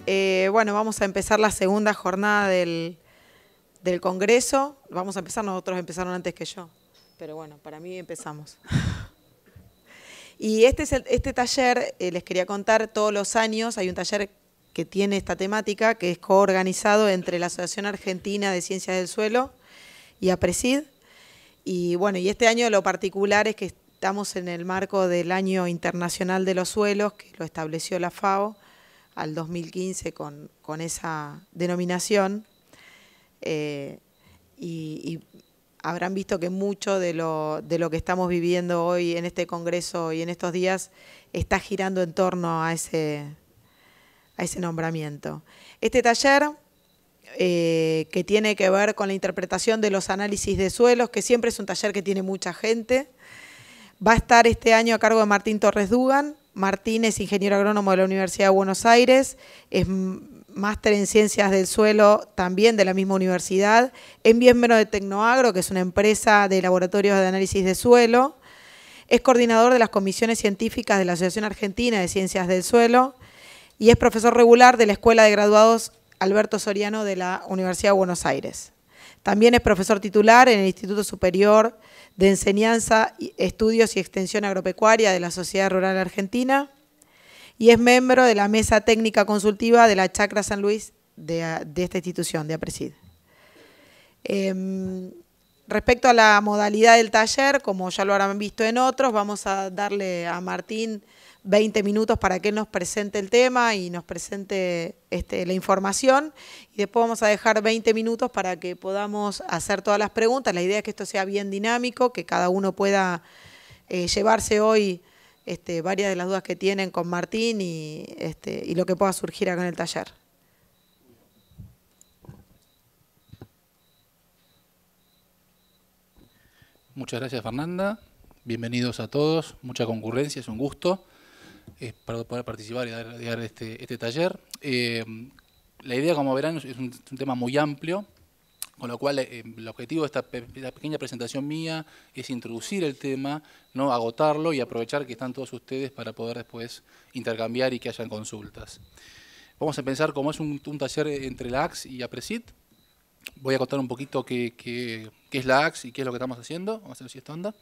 Bueno, vamos a empezar la segunda jornada del Congreso. Vamos a empezar, nosotros empezaron antes que yo, pero bueno, para mí empezamos. Y este taller, les quería contar, todos los años hay un taller que tiene esta temática, que es coorganizado entre la Asociación Argentina de Ciencias del Suelo y APRESID. Y bueno, y este año lo particular es que estamos en el marco del Año Internacional de los Suelos, que lo estableció la FAO al 2015 con esa denominación. Y habrán visto que mucho de lo que estamos viviendo hoy en este Congreso y en estos días está girando en torno a ese nombramiento. Este taller, que tiene que ver con la interpretación de los análisis de suelos, que siempre es un taller que tiene mucha gente, va a estar este año a cargo de Martín Torres Dugan. Martín es ingeniero agrónomo de la Universidad de Buenos Aires, es máster en Ciencias del Suelo también de la misma universidad, es miembro de Tecnoagro, que es una empresa de laboratorios de análisis de suelo, es coordinador de las comisiones científicas de la Asociación Argentina de Ciencias del Suelo y es profesor regular de la Escuela de Graduados Alberto Soriano de la Universidad de Buenos Aires. También es profesor titular en el Instituto Superior de Enseñanza, Estudios y Extensión Agropecuaria de la Sociedad Rural Argentina y es miembro de la Mesa Técnica Consultiva de la Chacra San Luis de esta institución, de APRESID. Respecto a la modalidad del taller, como ya lo habrán visto en otros, vamos a darle a Martín 20 minutos para que él nos presente el tema y nos presente la información, y después vamos a dejar 20 minutos para que podamos hacer todas las preguntas. La idea es que esto sea bien dinámico, que cada uno pueda llevarse hoy varias de las dudas que tienen con Martín y lo que pueda surgir acá en el taller. Muchas gracias, Fernanda. Bienvenidos a todos. Mucha concurrencia, es un gusto para poder participar y dar este taller. La idea, como verán, es un tema muy amplio, con lo cual el objetivo de esta pequeña presentación mía es introducir el tema, no agotarlo y aprovechar que están todos ustedes para poder después intercambiar y que hayan consultas. Vamos a pensar cómo es un taller entre la ACS y APRESID. Voy a contar un poquito qué es la ACS y qué es lo que estamos haciendo. Vamos a ver si esto anda.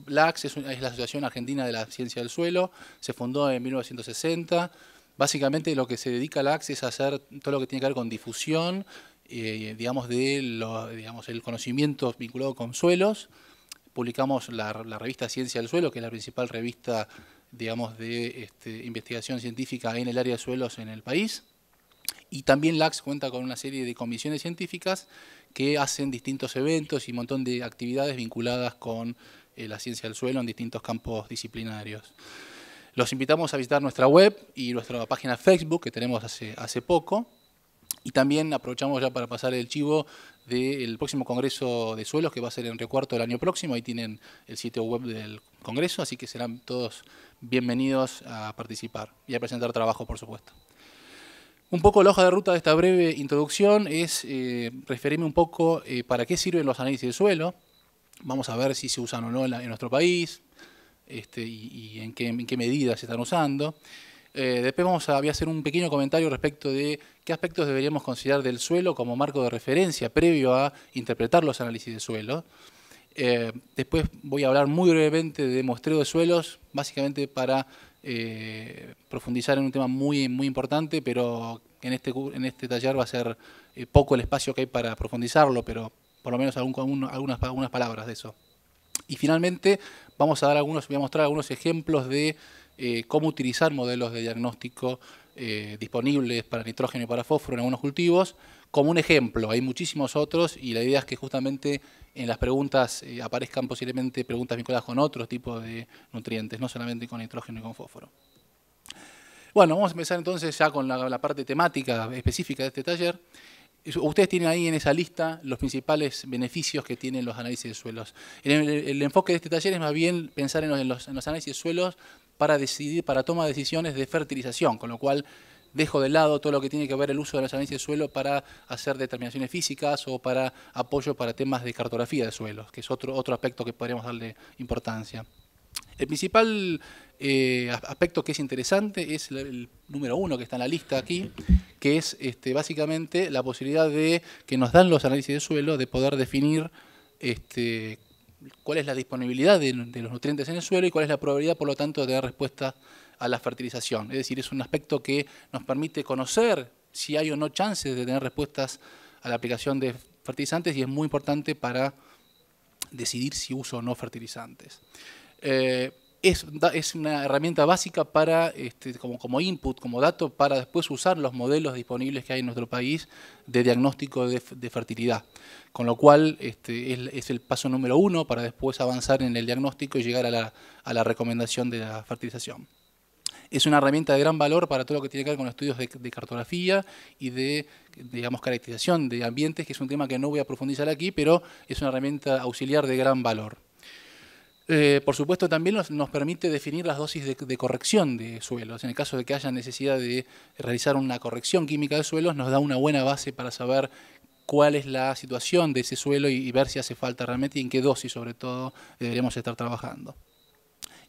La ACS es la Asociación Argentina de la Ciencia del Suelo, se fundó en 1960. Básicamente lo que se dedica a la ACS es hacer todo lo que tiene que ver con difusión, digamos, el conocimiento vinculado con suelos. Publicamos la revista Ciencia del Suelo, que es la principal revista, digamos, de investigación científica en el área de suelos en el país. Y también la ACS cuenta con una serie de comisiones científicas que hacen distintos eventos y un montón de actividades vinculadas con la ciencia del suelo en distintos campos disciplinarios. Los invitamos a visitar nuestra web y nuestra página Facebook, que tenemos hace poco. Y también aprovechamos ya para pasar el chivo del próximo Congreso de Suelos, que va a ser en Río Cuarto el año próximo. Ahí tienen el sitio web del Congreso, así que serán todos bienvenidos a participar y a presentar trabajo, por supuesto. Un poco la hoja de ruta de esta breve introducción es referirme un poco para qué sirven los análisis de suelo. Vamos a ver si se usan o no en nuestro país y en qué medida se están usando. Después voy a hacer un pequeño comentario respecto de qué aspectos deberíamos considerar del suelo como marco de referencia previo a interpretar los análisis de suelo. Después voy a hablar muy brevemente de muestreo de suelos, básicamente para profundizar en un tema muy importante, pero en este taller va a ser poco el espacio que hay para profundizarlo, pero por lo menos algunas palabras de eso. Y finalmente voy a mostrar algunos ejemplos de cómo utilizar modelos de diagnóstico disponibles para nitrógeno y para fósforo en algunos cultivos. Como un ejemplo, hay muchísimos otros y la idea es que justamente en las preguntas aparezcan posiblemente preguntas vinculadas con otros tipos de nutrientes, no solamente con nitrógeno y con fósforo. Bueno, vamos a empezar entonces ya con la parte temática específica de este taller. Ustedes tienen ahí en esa lista los principales beneficios que tienen los análisis de suelos. El enfoque de este taller es más bien pensar en los análisis de suelos para toma de decisiones de fertilización, con lo cual dejo de lado todo lo que tiene que ver el uso de los análisis de suelo para hacer determinaciones físicas o para apoyo para temas de cartografía de suelos, que es otro aspecto que podríamos darle importancia. El principal aspecto que es interesante es el número 1 que está en la lista aquí, que es básicamente la posibilidad de que nos dan los análisis de suelo de poder definir cuál es la disponibilidad de los nutrientes en el suelo y cuál es la probabilidad, por lo tanto, de dar respuesta a la fertilización. Es decir, es un aspecto que nos permite conocer si hay o no chances de tener respuestas a la aplicación de fertilizantes y es muy importante para decidir si uso o no fertilizantes. Es una herramienta básica para, como input, como dato, para después usar los modelos disponibles que hay en nuestro país de diagnóstico de fertilidad. Con lo cual es el paso número 1 para después avanzar en el diagnóstico y llegar a la recomendación de la fertilización. Es una herramienta de gran valor para todo lo que tiene que ver con estudios de cartografía y de, digamos, caracterización de ambientes, que es un tema que no voy a profundizar aquí, pero es una herramienta auxiliar de gran valor. Por supuesto, también nos permite definir las dosis de corrección de suelos. En el caso de que haya necesidad de realizar una corrección química de suelos, nos da una buena base para saber cuál es la situación de ese suelo y ver si hace falta realmente y en qué dosis, sobre todo, deberíamos estar trabajando.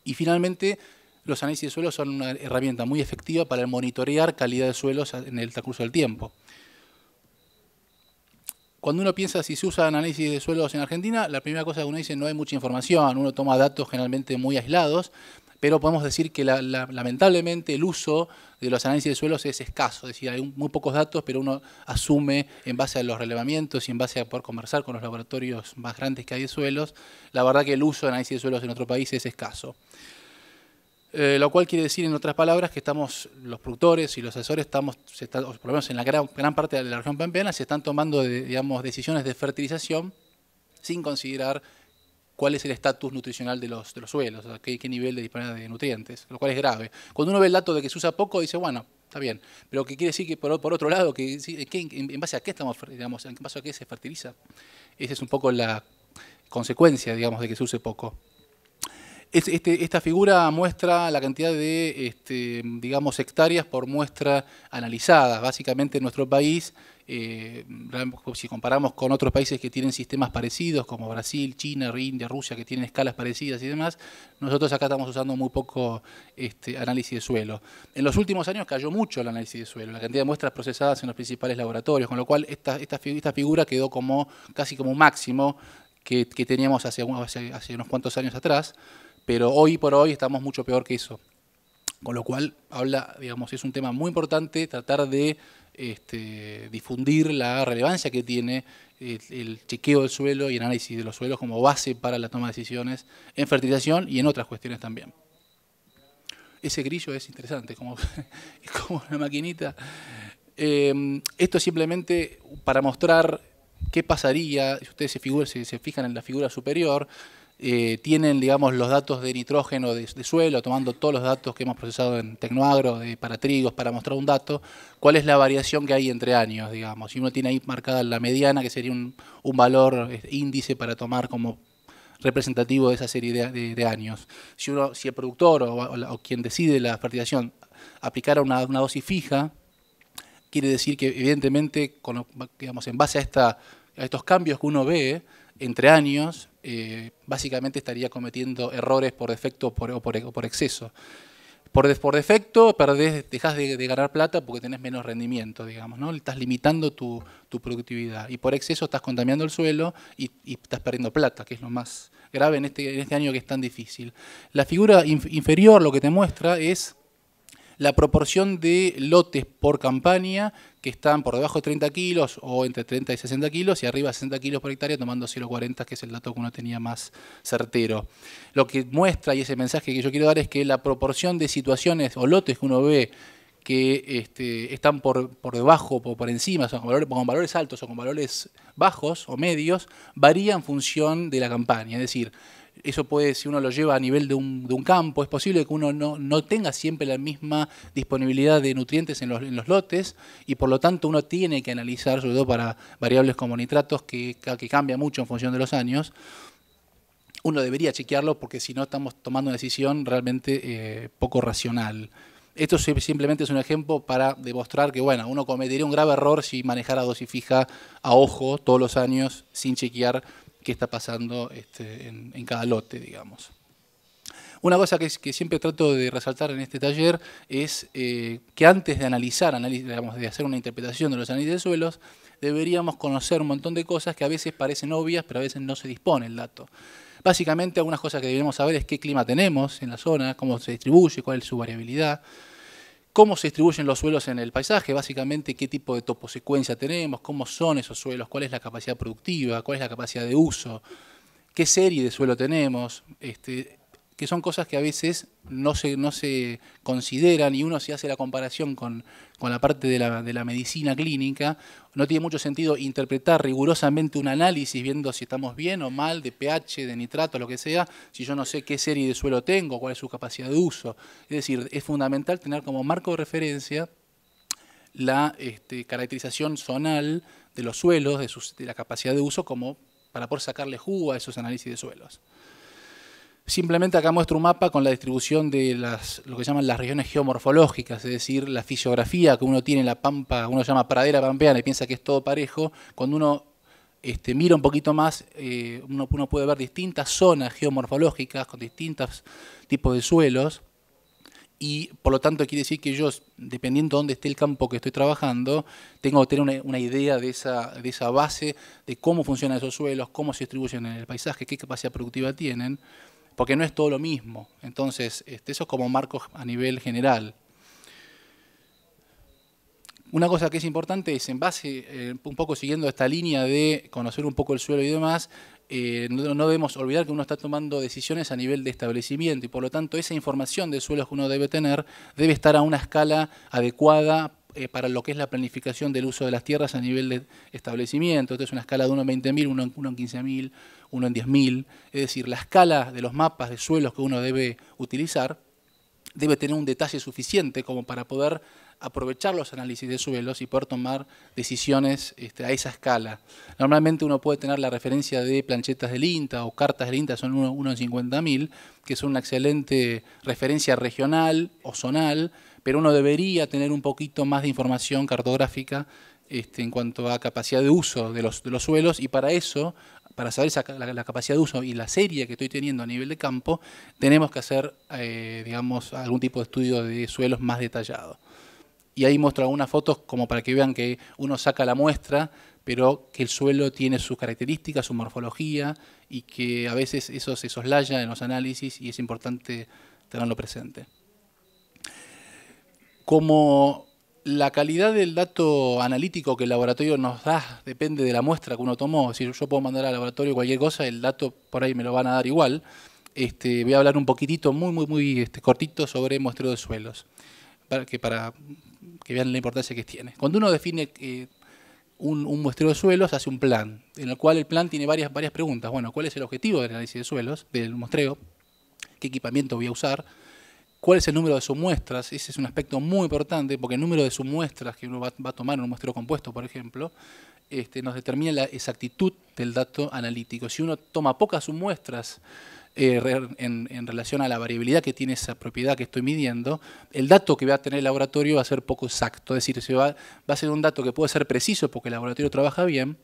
Y finalmente, los análisis de suelos son una herramienta muy efectiva para monitorear calidad de suelos en el transcurso del tiempo. Cuando uno piensa si se usa análisis de suelos en Argentina, la primera cosa que uno dice no hay mucha información, uno toma datos generalmente muy aislados, pero podemos decir que lamentablemente el uso de los análisis de suelos es escaso, es decir, hay muy pocos datos, pero uno asume en base a los relevamientos y en base a poder conversar con los laboratorios más grandes que hay de suelos, la verdad que el uso de análisis de suelos en nuestro país es escaso. Lo cual quiere decir, en otras palabras, que estamos, los productores y los asesores, por lo menos en la gran parte de la región pampeana, se están tomando, digamos, decisiones de fertilización sin considerar cuál es el estatus nutricional de los suelos, o sea, qué nivel de disponibilidad de nutrientes, lo cual es grave. Cuando uno ve el dato de que se usa poco, dice, bueno, está bien, pero ¿qué quiere decir que por otro lado, en base a qué estamos, digamos, en base a qué se fertiliza? Esa es un poco la consecuencia, digamos, de que se use poco. Esta figura muestra la cantidad de, digamos, hectáreas por muestra analizada. Básicamente en nuestro país, si comparamos con otros países que tienen sistemas parecidos, como Brasil, China, India, Rusia, que tienen escalas parecidas y demás, nosotros acá estamos usando muy poco análisis de suelo. En los últimos años cayó mucho el análisis de suelo, la cantidad de muestras procesadas en los principales laboratorios, con lo cual esta figura quedó casi como un máximo que teníamos hace unos cuantos años atrás. Pero hoy por hoy estamos mucho peor que eso. Con lo cual, digamos, es un tema muy importante tratar de difundir la relevancia que tiene el chequeo del suelo y el análisis de los suelos como base para la toma de decisiones en fertilización y en otras cuestiones también. Ese grillo es interesante, es como una maquinita. Esto es simplemente para mostrar qué pasaría, si ustedes se fijan en la figura superior, tienen, digamos, los datos de nitrógeno de suelo, tomando todos los datos que hemos procesado en Tecnoagro para trigos, para mostrar un dato, cuál es la variación que hay entre años, digamos. Y uno tiene ahí marcada la mediana, que sería un valor índice para tomar como representativo de esa serie de años. Si el productor o quien decide la fertilización aplicara una dosis fija, quiere decir que evidentemente, digamos, en base a estos cambios que uno ve entre años, básicamente estaría cometiendo errores por defecto o por exceso. Por defecto dejás de ganar plata porque tenés menos rendimiento, digamos, ¿no? Estás limitando tu productividad. Y por exceso estás contaminando el suelo y estás perdiendo plata, que es lo más grave en este año que es tan difícil. La figura inferior lo que te muestra es la proporción de lotes por campaña que están por debajo de 30 kilos o entre 30 y 60 kilos y arriba de 60 kilos por hectárea tomando 0,40, que es el dato que uno tenía más certero. Lo que muestra, y ese mensaje que yo quiero dar, es que la proporción de situaciones o lotes que uno ve que están por debajo o por encima, con valores altos o con valores bajos o medios, varía en función de la campaña. Es decir, eso puede, si uno lo lleva a nivel de un campo, es posible que uno no tenga siempre la misma disponibilidad de nutrientes en los lotes y por lo tanto uno tiene que analizar, sobre todo para variables como nitratos, que cambia mucho en función de los años. Uno debería chequearlo porque si no estamos tomando una decisión realmente poco racional. Esto simplemente es un ejemplo para demostrar que, bueno, uno cometería un grave error si manejara dosis fija a ojo todos los años sin chequear qué está pasando en cada lote, digamos. Una cosa que siempre trato de resaltar en este taller es que antes de analizar, digamos, de hacer una interpretación de los análisis de suelos, deberíamos conocer un montón de cosas que a veces parecen obvias, pero a veces no se dispone el dato. Básicamente, algunas cosas que deberíamos saber es qué clima tenemos en la zona, cómo se distribuye, cuál es su variabilidad, cómo se distribuyen los suelos en el paisaje, básicamente qué tipo de toposecuencia tenemos, cómo son esos suelos, cuál es la capacidad productiva, cuál es la capacidad de uso, qué serie de suelo tenemos, que son cosas que a veces no se consideran, y uno, si hace la comparación con la parte de la medicina clínica, no tiene mucho sentido interpretar rigurosamente un análisis viendo si estamos bien o mal, de pH, de nitrato, lo que sea, si yo no sé qué serie de suelo tengo, cuál es su capacidad de uso. Es decir, es fundamental tener como marco de referencia la caracterización zonal de los suelos, de la capacidad de uso, como para poder sacarle jugo a esos análisis de suelos. Simplemente acá muestro un mapa con la distribución de lo que llaman las regiones geomorfológicas, es decir, la fisiografía que uno tiene en la pampa, uno llama pradera pampeana y piensa que es todo parejo. Cuando uno mira un poquito más, uno puede ver distintas zonas geomorfológicas con distintos tipos de suelos, y por lo tanto quiere decir que yo, dependiendo de dónde esté el campo que estoy trabajando, tengo que tener una idea de esa base, de cómo funcionan esos suelos, cómo se distribuyen en el paisaje, qué capacidad productiva tienen, porque no es todo lo mismo. Entonces, eso es como marco a nivel general. Una cosa que es importante es, en base, un poco siguiendo esta línea de conocer un poco el suelo y demás, no debemos olvidar que uno está tomando decisiones a nivel de establecimiento, y por lo tanto esa información de suelos que uno debe tener debe estar a una escala adecuada para lo que es la planificación del uso de las tierras a nivel de establecimiento. Esta es una escala de 1 en 20.000, 1 en 15.000, 1 en 10.000. Es decir, la escala de los mapas de suelos que uno debe utilizar debe tener un detalle suficiente como para poder aprovechar los análisis de suelos y poder tomar decisiones a esa escala. Normalmente uno puede tener la referencia de planchetas del INTA o cartas del INTA, son 1 en 50.000, que son una excelente referencia regional o zonal, pero uno debería tener un poquito más de información cartográfica en cuanto a capacidad de uso de los suelos, y para eso, para saber la capacidad de uso y la serie que estoy teniendo a nivel de campo, tenemos que hacer digamos, algún tipo de estudio de suelos más detallado. Y ahí muestro algunas fotos como para que vean que uno saca la muestra, pero que el suelo tiene sus características, su morfología, y que a veces eso se soslaya en los análisis y es importante tenerlo presente. Como la calidad del dato analítico que el laboratorio nos da depende de la muestra que uno tomó, es decir, yo puedo mandar al laboratorio cualquier cosa, el dato por ahí me lo van a dar igual. Voy a hablar un poquitito, muy cortito, sobre muestreo de suelos, para que vean la importancia que tiene. Cuando uno define un muestreo de suelos, hace un plan, en el cual el plan tiene varias preguntas. Bueno, ¿cuál es el objetivo del análisis de suelos, del muestreo? ¿Qué equipamiento voy a usar? ¿Cuál es el número de submuestras? Ese es un aspecto muy importante, porque el número de submuestras que uno va a tomar en un muestreo compuesto, por ejemplo, nos determina la exactitud del dato analítico. Si uno toma pocas submuestras en relación a la variabilidad que tiene esa propiedad que estoy midiendo, el dato que va a tener el laboratorio va a ser poco exacto. Es decir, va a ser un dato que puede ser preciso porque el laboratorio trabaja bien,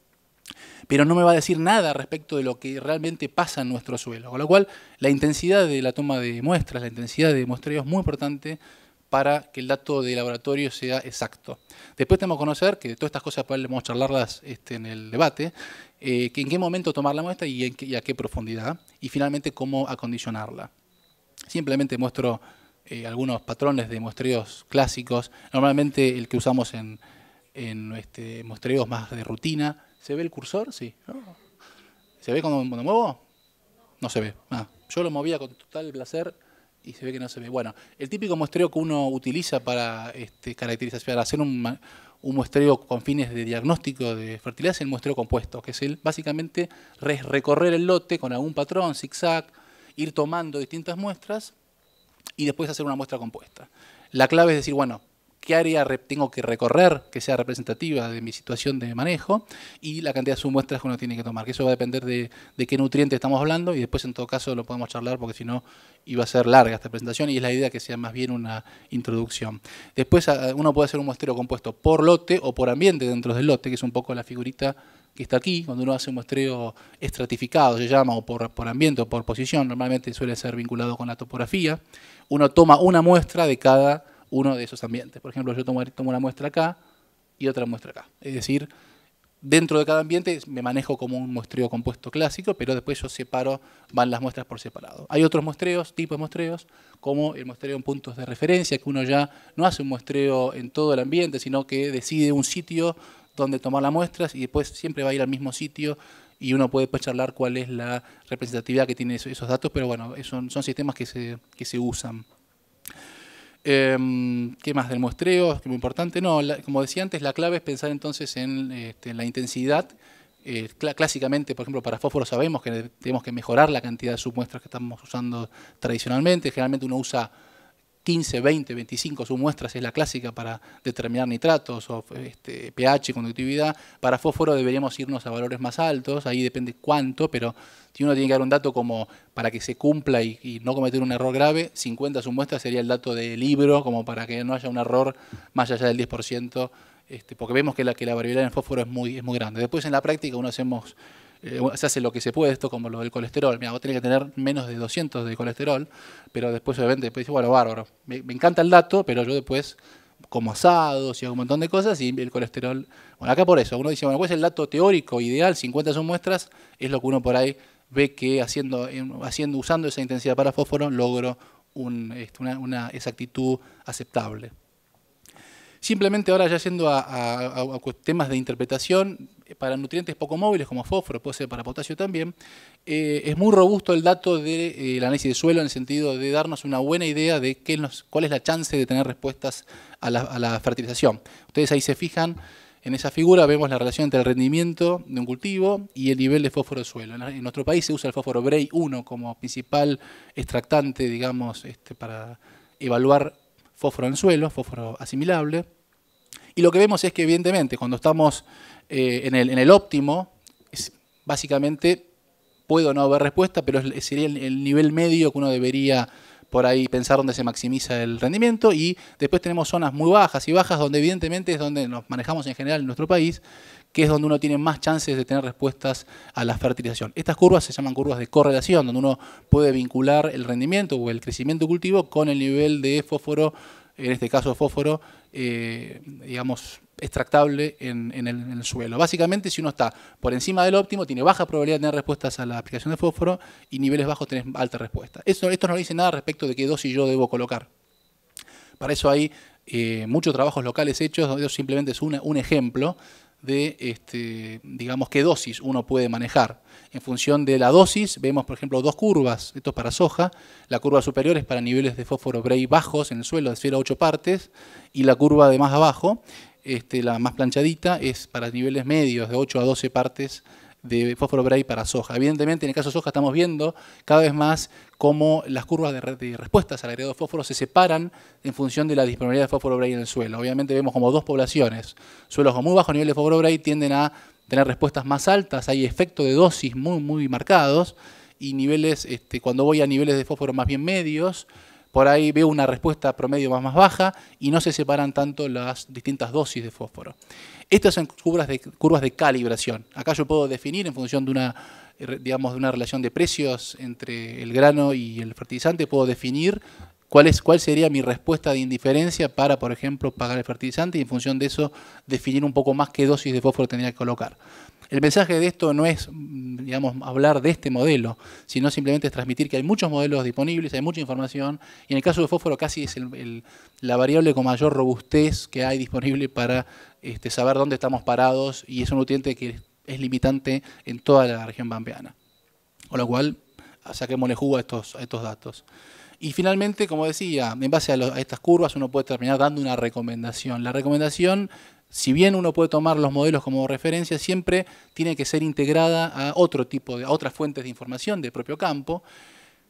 pero no me va a decir nada respecto de lo que realmente pasa en nuestro suelo. Con lo cual, la intensidad de la toma de muestras, la intensidad de muestreo es muy importante para que el dato de laboratorio sea exacto. Después tenemos que conocer, que de todas estas cosas podemos charlarlas en el debate, que en qué momento tomar la muestra y a qué profundidad, y finalmente cómo acondicionarla. Simplemente muestro algunos patrones de muestreos clásicos, normalmente el que usamos en muestreos más de rutina. ¿Se ve el cursor? Sí. ¿Se ve cuando muevo? No se ve. Yo lo movía con total placer y se ve que no se ve. Bueno, el típico muestreo que uno utiliza para para hacer un muestreo con fines de diagnóstico de fertilidad es el muestreo compuesto, que es básicamente recorrer el lote con algún patrón, zigzag, ir tomando distintas muestras y después hacer una muestra compuesta. La clave es decir, bueno, qué área tengo que recorrer que sea representativa de mi situación de manejo y la cantidad de submuestras que uno tiene que tomar, que eso va a depender de qué nutriente estamos hablando, y después en todo caso lo podemos charlar porque si no iba a ser larga esta presentación y es la idea que sea más bien una introducción. Después uno puede hacer un muestreo compuesto por lote o por ambiente dentro del lote, que es un poco la figurita que está aquí, cuando uno hace un muestreo estratificado, se llama, o por ambiente o por posición, normalmente suele ser vinculado con la topografía. Uno toma una muestra de cada uno de esos ambientes. Por ejemplo, yo tomo una muestra acá y otra muestra acá. Es decir, dentro de cada ambiente me manejo como un muestreo compuesto clásico, pero después yo separo, van las muestras por separado. Hay otros muestreos, tipos de muestreos, como el muestreo en puntos de referencia, que uno ya no hace un muestreo en todo el ambiente, sino que decide un sitio donde tomar las muestras y después siempre va a ir al mismo sitio y uno puede pues charlar cuál es la representatividad que tienen esos datos, pero bueno, son sistemas que se usan. ¿Qué más del muestreo? ¿Es muy importante? No, como decía antes, la clave es pensar entonces en la intensidad. Clásicamente, por ejemplo, para fósforo sabemos que tenemos que mejorar la cantidad de submuestras que estamos usando tradicionalmente. Generalmente uno usa 15, 20, 25 submuestras, es la clásica para determinar nitratos o pH, conductividad. Para fósforo deberíamos irnos a valores más altos, ahí depende cuánto, pero si uno tiene que dar un dato como para que se cumpla y no cometer un error grave, 50 submuestras sería el dato de libro, como para que no haya un error más allá del 10%, porque vemos que la variabilidad en el fósforo es muy grande. Después en la práctica se hace lo que se puede, esto como lo del colesterol. Mira, vos tenés que tener menos de 200 de colesterol, pero después obviamente dices, bueno, bárbaro, me encanta el dato, pero yo después como asados y hago un montón de cosas y el colesterol... Bueno, acá por eso, uno dice, bueno, pues el dato teórico ideal, 50 son muestras, es lo que uno por ahí ve que usando esa intensidad para fósforo logro una exactitud aceptable. Simplemente ahora ya yendo a temas de interpretación, para nutrientes poco móviles como fósforo, puede ser para potasio también, es muy robusto el dato del análisis de suelo en el sentido de darnos una buena idea de cuál es la chance de tener respuestas a la fertilización. Ustedes ahí se fijan, en esa figura vemos la relación entre el rendimiento de un cultivo y el nivel de fósforo del suelo. En nuestro país se usa el fósforo Bray 1 como principal extractante, digamos, para evaluar fósforo en el suelo, fósforo asimilable. Y lo que vemos es que evidentemente cuando estamos en el óptimo, básicamente puede o no haber respuesta, pero sería el nivel medio que uno debería por ahí pensar donde se maximiza el rendimiento, y después tenemos zonas muy bajas y bajas donde evidentemente es donde nos manejamos en general en nuestro país, que es donde uno tiene más chances de tener respuestas a la fertilización. Estas curvas se llaman curvas de correlación, donde uno puede vincular el rendimiento o el crecimiento cultivo con el nivel de fósforo, en este caso fósforo, digamos, extractable en el suelo. Básicamente, si uno está por encima del óptimo, tiene baja probabilidad de tener respuestas a la aplicación de fósforo, y niveles bajos tenés alta respuesta. Esto no dice nada respecto de qué dosis yo debo colocar. Para eso hay muchos trabajos locales hechos, donde simplemente es un ejemplo de, digamos, qué dosis uno puede manejar. En función de la dosis, vemos, por ejemplo, dos curvas. Esto es para soja. La curva superior es para niveles de fósforo Bray bajos en el suelo, de 0 a 8 partes, y la curva de más abajo, la más planchadita, es para niveles medios, de 8 a 12 partes de fósforo Bray para soja. Evidentemente, en el caso de soja estamos viendo cada vez más cómo las curvas de respuestas al agregado de fósforo se separan en función de la disponibilidad de fósforo Bray en el suelo. Obviamente vemos como dos poblaciones. Suelos con muy bajo nivel de fósforo Bray tienden a tener respuestas más altas, hay efectos de dosis muy marcados, y niveles, cuando voy a niveles de fósforo más bien medios, por ahí veo una respuesta promedio más baja y no se separan tanto las distintas dosis de fósforo. Estas son curvas de calibración. Acá yo puedo definir en función de una relación de precios entre el grano y el fertilizante, puedo definir cuál sería mi respuesta de indiferencia para, por ejemplo, pagar el fertilizante, y en función de eso definir un poco más qué dosis de fósforo tendría que colocar. El mensaje de esto no es, digamos, hablar de este modelo, sino simplemente es transmitir que hay muchos modelos disponibles, hay mucha información, y en el caso de fósforo casi es la variable con mayor robustez que hay disponible para saber dónde estamos parados, y es un nutriente que es limitante en toda la región pampeana. Con lo cual, saquémosle jugo a estos datos. Y finalmente, como decía, en base a estas curvas uno puede terminar dando una recomendación. La recomendación, si bien uno puede tomar los modelos como referencia, siempre tiene que ser integrada a otras fuentes de información del propio campo,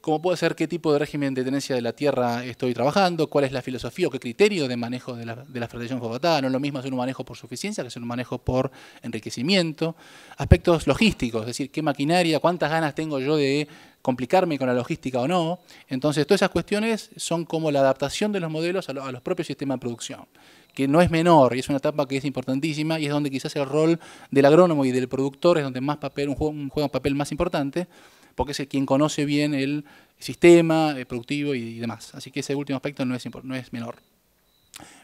como puede ser qué tipo de régimen de tenencia de la tierra estoy trabajando, cuál es la filosofía o qué criterio de manejo de la fertilización fosfatada. No es lo mismo hacer un manejo por suficiencia que hacer un manejo por enriquecimiento. Aspectos logísticos, es decir, qué maquinaria, cuántas ganas tengo yo de complicarme con la logística o no. Entonces, todas esas cuestiones son como la adaptación de los modelos a los propios sistemas de producción, que no es menor y es una etapa que es importantísima y es donde quizás el rol del agrónomo y del productor es donde más papel, juega un papel más importante, porque es quien conoce bien el sistema productivo y demás. Así que ese último aspecto no es menor.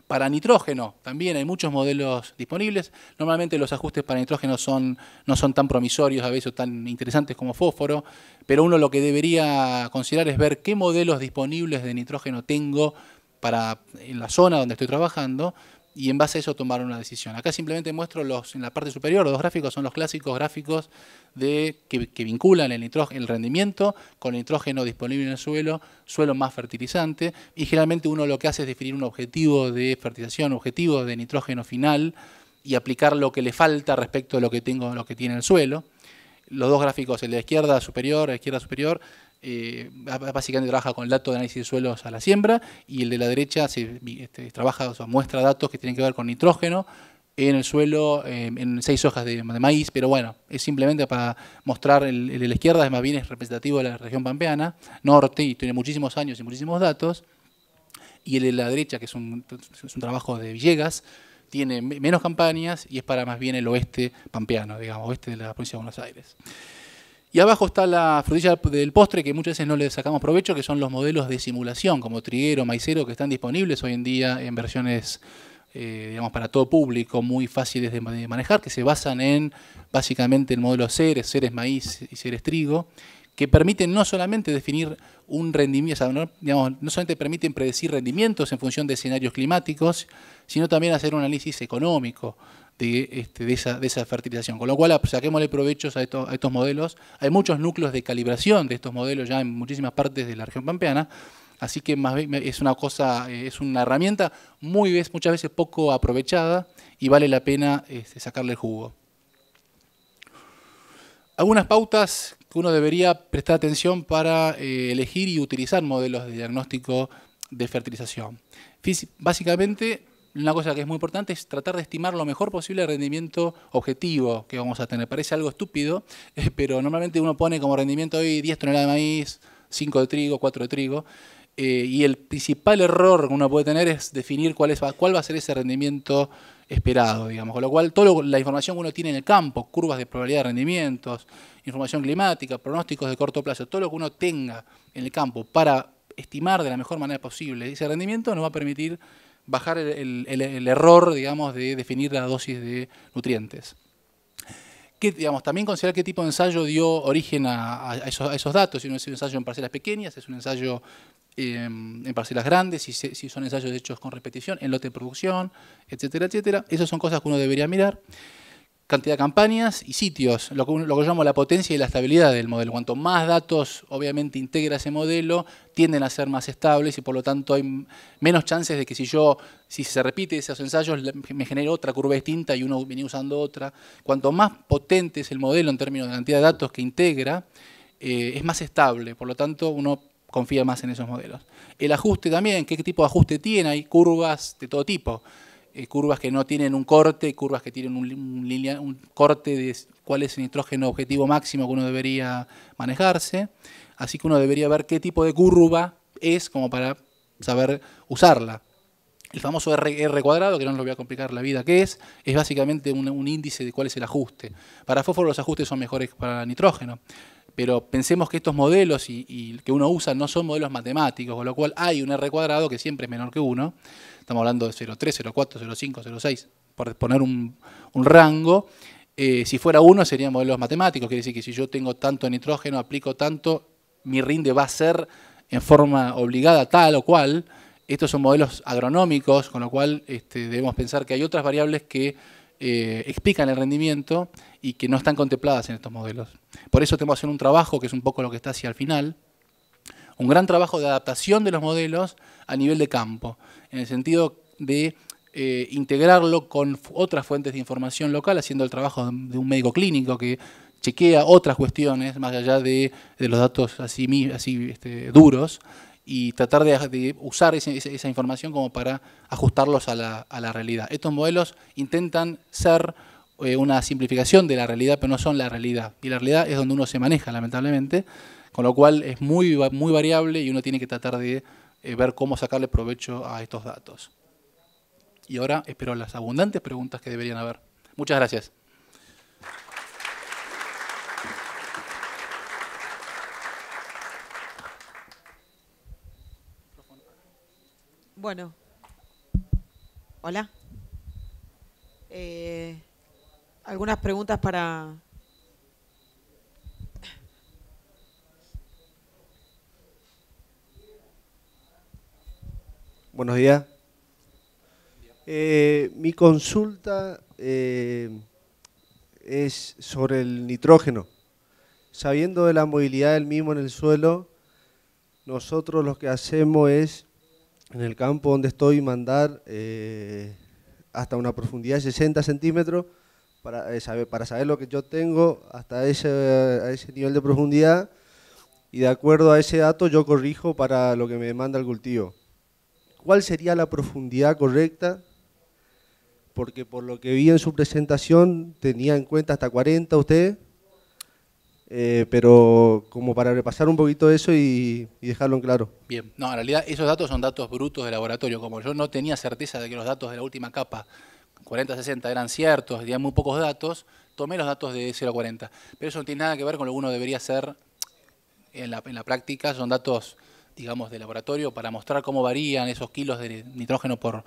Para nitrógeno también hay muchos modelos disponibles. Normalmente los ajustes para nitrógeno no son tan promisorios a veces o tan interesantes como fósforo, pero uno lo que debería considerar es ver qué modelos disponibles de nitrógeno tengo en la zona donde estoy trabajando y en base a eso tomar una decisión. Acá simplemente muestro en la parte superior, los dos gráficos son los clásicos gráficos que vinculan el rendimiento con el nitrógeno disponible en el suelo más fertilizante, y generalmente uno lo que hace es definir un objetivo de fertilización, objetivo de nitrógeno final y aplicar lo que le falta respecto a lo que tiene el suelo. Los dos gráficos, el de la izquierda superior, básicamente trabaja con el dato de análisis de suelos a la siembra, y el de la derecha muestra datos que tienen que ver con nitrógeno en el suelo, en 6 hojas de maíz, pero bueno, es simplemente para mostrar, el de la izquierda más bien es representativo de la región pampeana, norte, y tiene muchísimos años y muchísimos datos, y el de la derecha, que es un trabajo de Villegas, tiene menos campañas y es para más bien el oeste pampeano, digamos, oeste de la provincia de Buenos Aires. Y abajo está la frutilla del postre, que muchas veces no le sacamos provecho, que son los modelos de simulación, como triguero, maicero, que están disponibles hoy en día en versiones, digamos, para todo público, muy fáciles de manejar, que se basan en, básicamente, el modelo Ceres maíz y Ceres trigo, que permiten no solamente definir un rendimiento, o sea, no solamente permiten predecir rendimientos en función de escenarios climáticos, sino también hacer un análisis económico de esa fertilización. Con lo cual, saquémosle provechos a estos modelos. Hay muchos núcleos de calibración de estos modelos ya en muchísimas partes de la región pampeana, así que más bien es una herramienta muchas veces poco aprovechada y vale la pena sacarle el jugo. Algunas pautas que uno debería prestar atención para elegir y utilizar modelos de diagnóstico de fertilización. Básicamente, una cosa que es muy importante es tratar de estimar lo mejor posible el rendimiento objetivo que vamos a tener. Parece algo estúpido, pero normalmente uno pone como rendimiento hoy 10 toneladas de maíz, 5 de trigo, 4 de trigo, y el principal error que uno puede tener es definir cuál va a ser ese rendimiento esperado, digamos. Con lo cual, toda la información que uno tiene en el campo, curvas de probabilidad de rendimientos, información climática, pronósticos de corto plazo, todo lo que uno tenga en el campo para estimar de la mejor manera posible ese rendimiento nos va a permitir bajar el error, digamos, de definir la dosis de nutrientes. También considerar qué tipo de ensayo dio origen a esos datos, si no es un ensayo en parcelas pequeñas, es un ensayo en parcelas grandes, si son ensayos hechos con repetición, en lote de producción, etcétera, etcétera. Esas son cosas que uno debería mirar. Cantidad de campañas y sitios, lo que yo llamo la potencia y la estabilidad del modelo. Cuanto más datos obviamente integra ese modelo, tienden a ser más estables y por lo tanto hay menos chances de que si se repite esos ensayos me genere otra curva distinta y uno viene usando otra. Cuanto más potente es el modelo en términos de cantidad de datos que integra, es más estable, por lo tanto uno confía más en esos modelos. El ajuste también, ¿qué tipo de ajuste tiene? Hay curvas de todo tipo. Curvas que no tienen un corte, curvas que tienen un corte de cuál es el nitrógeno objetivo máximo que uno debería manejarse. Así que uno debería ver qué tipo de curva es como para saber usarla. El famoso R cuadrado, que no les voy a complicar la vida qué es básicamente un índice de cuál es el ajuste. Para fósforo los ajustes son mejores que para nitrógeno. Pero pensemos que estos modelos y que uno usa no son modelos matemáticos, con lo cual hay un R cuadrado que siempre es menor que 1. Estamos hablando de 0,3, 0,4, 0,5, 0,6, por poner un rango. Si fuera 1 serían modelos matemáticos, quiere decir que si yo tengo tanto nitrógeno, aplico tanto, mi rinde va a ser en forma obligada tal o cual. Estos son modelos agronómicos, con lo cual debemos pensar que hay otras variables que explican el rendimiento y que no están contempladas en estos modelos. Por eso tenemos que hacer un trabajo, que es un poco lo que está hacia el final, un gran trabajo de adaptación de los modelos a nivel de campo, en el sentido de integrarlo con otras fuentes de información local, haciendo el trabajo de un médico clínico que chequea otras cuestiones, más allá de los datos así duros, y tratar de usar esa información como para ajustarlos a la realidad. Estos modelos intentan ser una simplificación de la realidad, pero no son la realidad. Y la realidad es donde uno se maneja, lamentablemente, Con lo cual es muy variable y uno tiene que tratar de ver cómo sacarle provecho a estos datos. Y ahora espero las abundantes preguntas que deberían haber. Muchas gracias. Bueno. Hola. Algunas preguntas para... Buenos días. Mi consulta es sobre el nitrógeno. Sabiendo de la movilidad del mismo en el suelo, nosotros lo que hacemos es, en el campo donde estoy, mandar hasta una profundidad de 60 centímetros para saber lo que yo tengo hasta a ese nivel de profundidad, y de acuerdo a ese dato yo corrijo para lo que me demanda el cultivo. ¿Cuál sería la profundidad correcta? Porque por lo que vi en su presentación tenía en cuenta hasta 40 usted, pero como para repasar un poquito eso y dejarlo en claro. Bien, no, en realidad esos datos son datos brutos de laboratorio. Como yo no tenía certeza de que los datos de la última capa, 40-60, eran ciertos, tenía muy pocos datos, tomé los datos de 0 a 40. Pero eso no tiene nada que ver con lo que uno debería hacer en la práctica. Son datos, digamos, de laboratorio para mostrar cómo varían esos kilos de nitrógeno por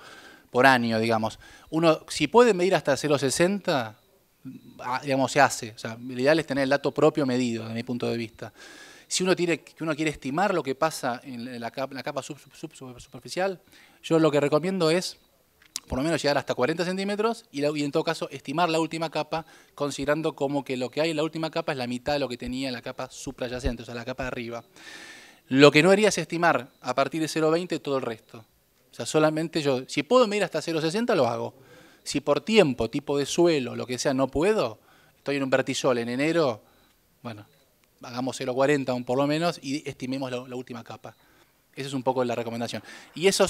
año, digamos. Uno, si puede medir hasta 0,60, digamos, se hace. O sea, lo ideal es tener el dato propio medido, desde mi punto de vista. Si uno quiere estimar lo que pasa en la capa superficial, yo lo que recomiendo es por lo menos llegar hasta 40 centímetros y en todo caso estimar la última capa, considerando como que lo que hay en la última capa es la mitad de lo que tenía en la capa suprayacente, o sea, la capa de arriba. Lo que no haría es estimar a partir de 0,20 todo el resto. O sea, solamente yo, si puedo medir hasta 0,60 lo hago. Si por tiempo, tipo de suelo, lo que sea, no puedo, estoy en un vertisol en enero, bueno, hagamos 0,40 aún por lo menos y estimemos la última capa. Esa es un poco la recomendación. Y eso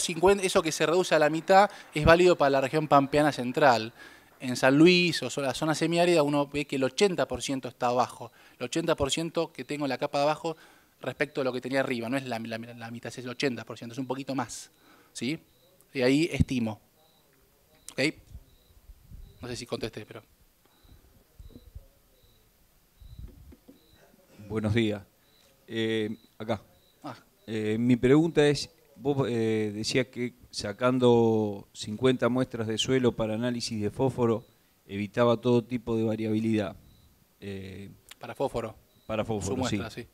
que se reduce a la mitad es válido para la región pampeana central. En San Luis o la zona semiárida uno ve que el 80% está abajo. El 80% que tengo en la capa de abajo respecto a lo que tenía arriba. No es la mitad, es el 80%, es un poquito más. ¿Sí? Y ahí estimo. ¿Ok? No sé si contesté, pero... Buenos días. Acá. Mi pregunta es, vos decías que sacando 50 muestras de suelo para análisis de fósforo evitaba todo tipo de variabilidad. Para fósforo. Para fósforo, su muestra, sí.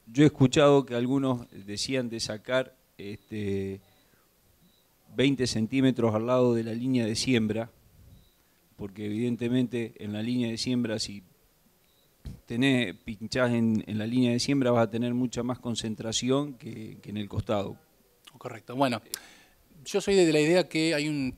Yo he escuchado que algunos decían de sacar 20 centímetros al lado de la línea de siembra, porque evidentemente en la línea de siembra, si pinchás en la línea de siembra, vas a tener mucha más concentración que en el costado. Correcto. Bueno, yo soy de la idea que hay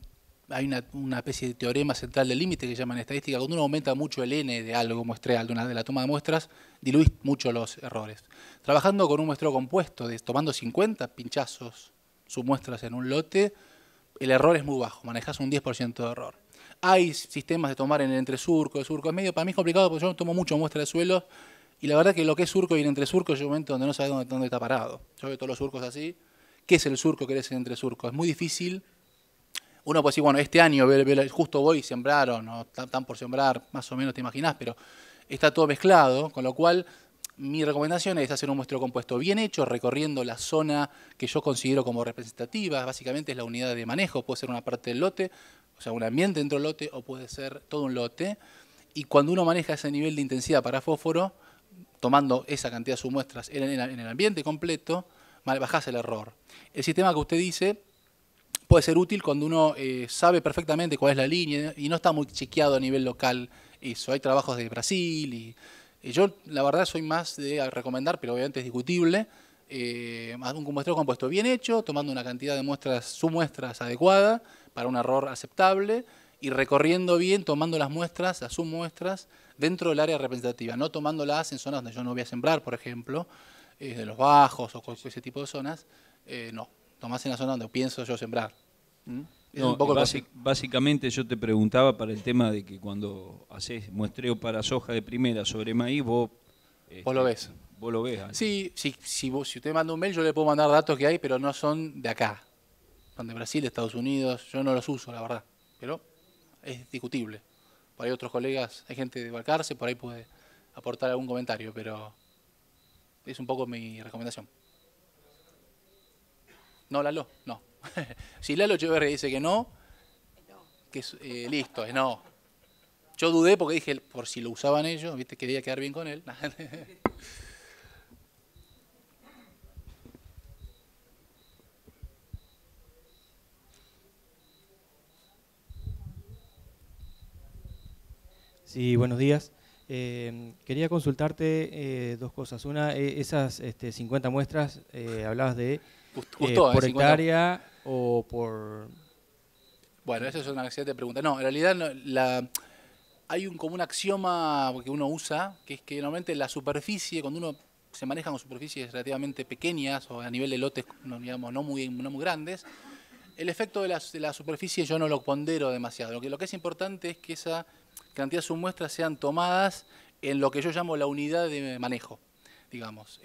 una especie de teorema central del límite que llaman estadística. Cuando uno aumenta mucho el N de algo muestreal, de la toma de muestras, diluís mucho los errores. Trabajando con un muestreo compuesto, tomando 50 pinchazos, submuestras en un lote, el error es muy bajo, manejás un 10% de error. Hay sistemas de tomar en el entresurco, de surco. Es medio, para mí es complicado porque yo no tomo mucho muestra de suelo y la verdad que lo que es surco y el entresurco es un momento donde no sabes dónde está parado. Yo veo todos los surcos así. ¿Qué es el surco? ¿Qué es el entresurco? Es muy difícil. Uno puede decir, bueno, este año justo voy y sembraron, o están por sembrar, más o menos te imaginás, pero está todo mezclado, con lo cual mi recomendación es hacer un muestreo compuesto bien hecho, recorriendo la zona que yo considero como representativa. Básicamente es la unidad de manejo, puede ser una parte del lote, o sea, un ambiente dentro del lote, o puede ser todo un lote. Y cuando uno maneja ese nivel de intensidad para fósforo, tomando esa cantidad de submuestras en el ambiente completo, bajás el error. El sistema que usted dice puede ser útil cuando uno sabe perfectamente cuál es la línea y no está muy chequeado a nivel local eso. Hay trabajos de Brasil y yo la verdad soy más de recomendar, pero obviamente es discutible, un muestreo compuesto bien hecho, tomando una cantidad de submuestras adecuada para un error aceptable y recorriendo bien, tomando las submuestras dentro del área representativa, no tomándolas en zonas donde yo no voy a sembrar, por ejemplo, de los bajos o ese tipo de zonas, no, tomás en la zona donde pienso yo sembrar. No, básicamente yo te preguntaba para el tema de que cuando haces muestreo para soja de primera sobre maíz, vos Vos lo ves. Vos lo ves. Sí, si usted manda un mail, yo le puedo mandar datos que hay, pero no son de acá. Son de Brasil, de Estados Unidos. Yo no los uso, la verdad. Pero es discutible. Por ahí otros colegas, hay gente de Balcarce, por ahí puede aportar algún comentario, pero es un poco mi recomendación. No, Lalo, no. Si Lalo Echeverri dice que no, que es, listo, es no. Yo dudé porque dije, por si lo usaban ellos, viste, quería quedar bien con él. Sí, buenos días. Quería consultarte dos cosas. Una, esas 50 muestras, hablabas de Justo, por 50. hectárea o por... Bueno, esa es una excelente pregunta. No, en realidad hay como un axioma que uno usa, que es que normalmente la superficie, cuando uno se maneja con superficies relativamente pequeñas o a nivel de lotes, digamos, no muy grandes, el efecto de la superficie yo no lo pondero demasiado. Lo que es importante es que esa cantidad de submuestras sean tomadas en lo que yo llamo la unidad de manejo, digamos.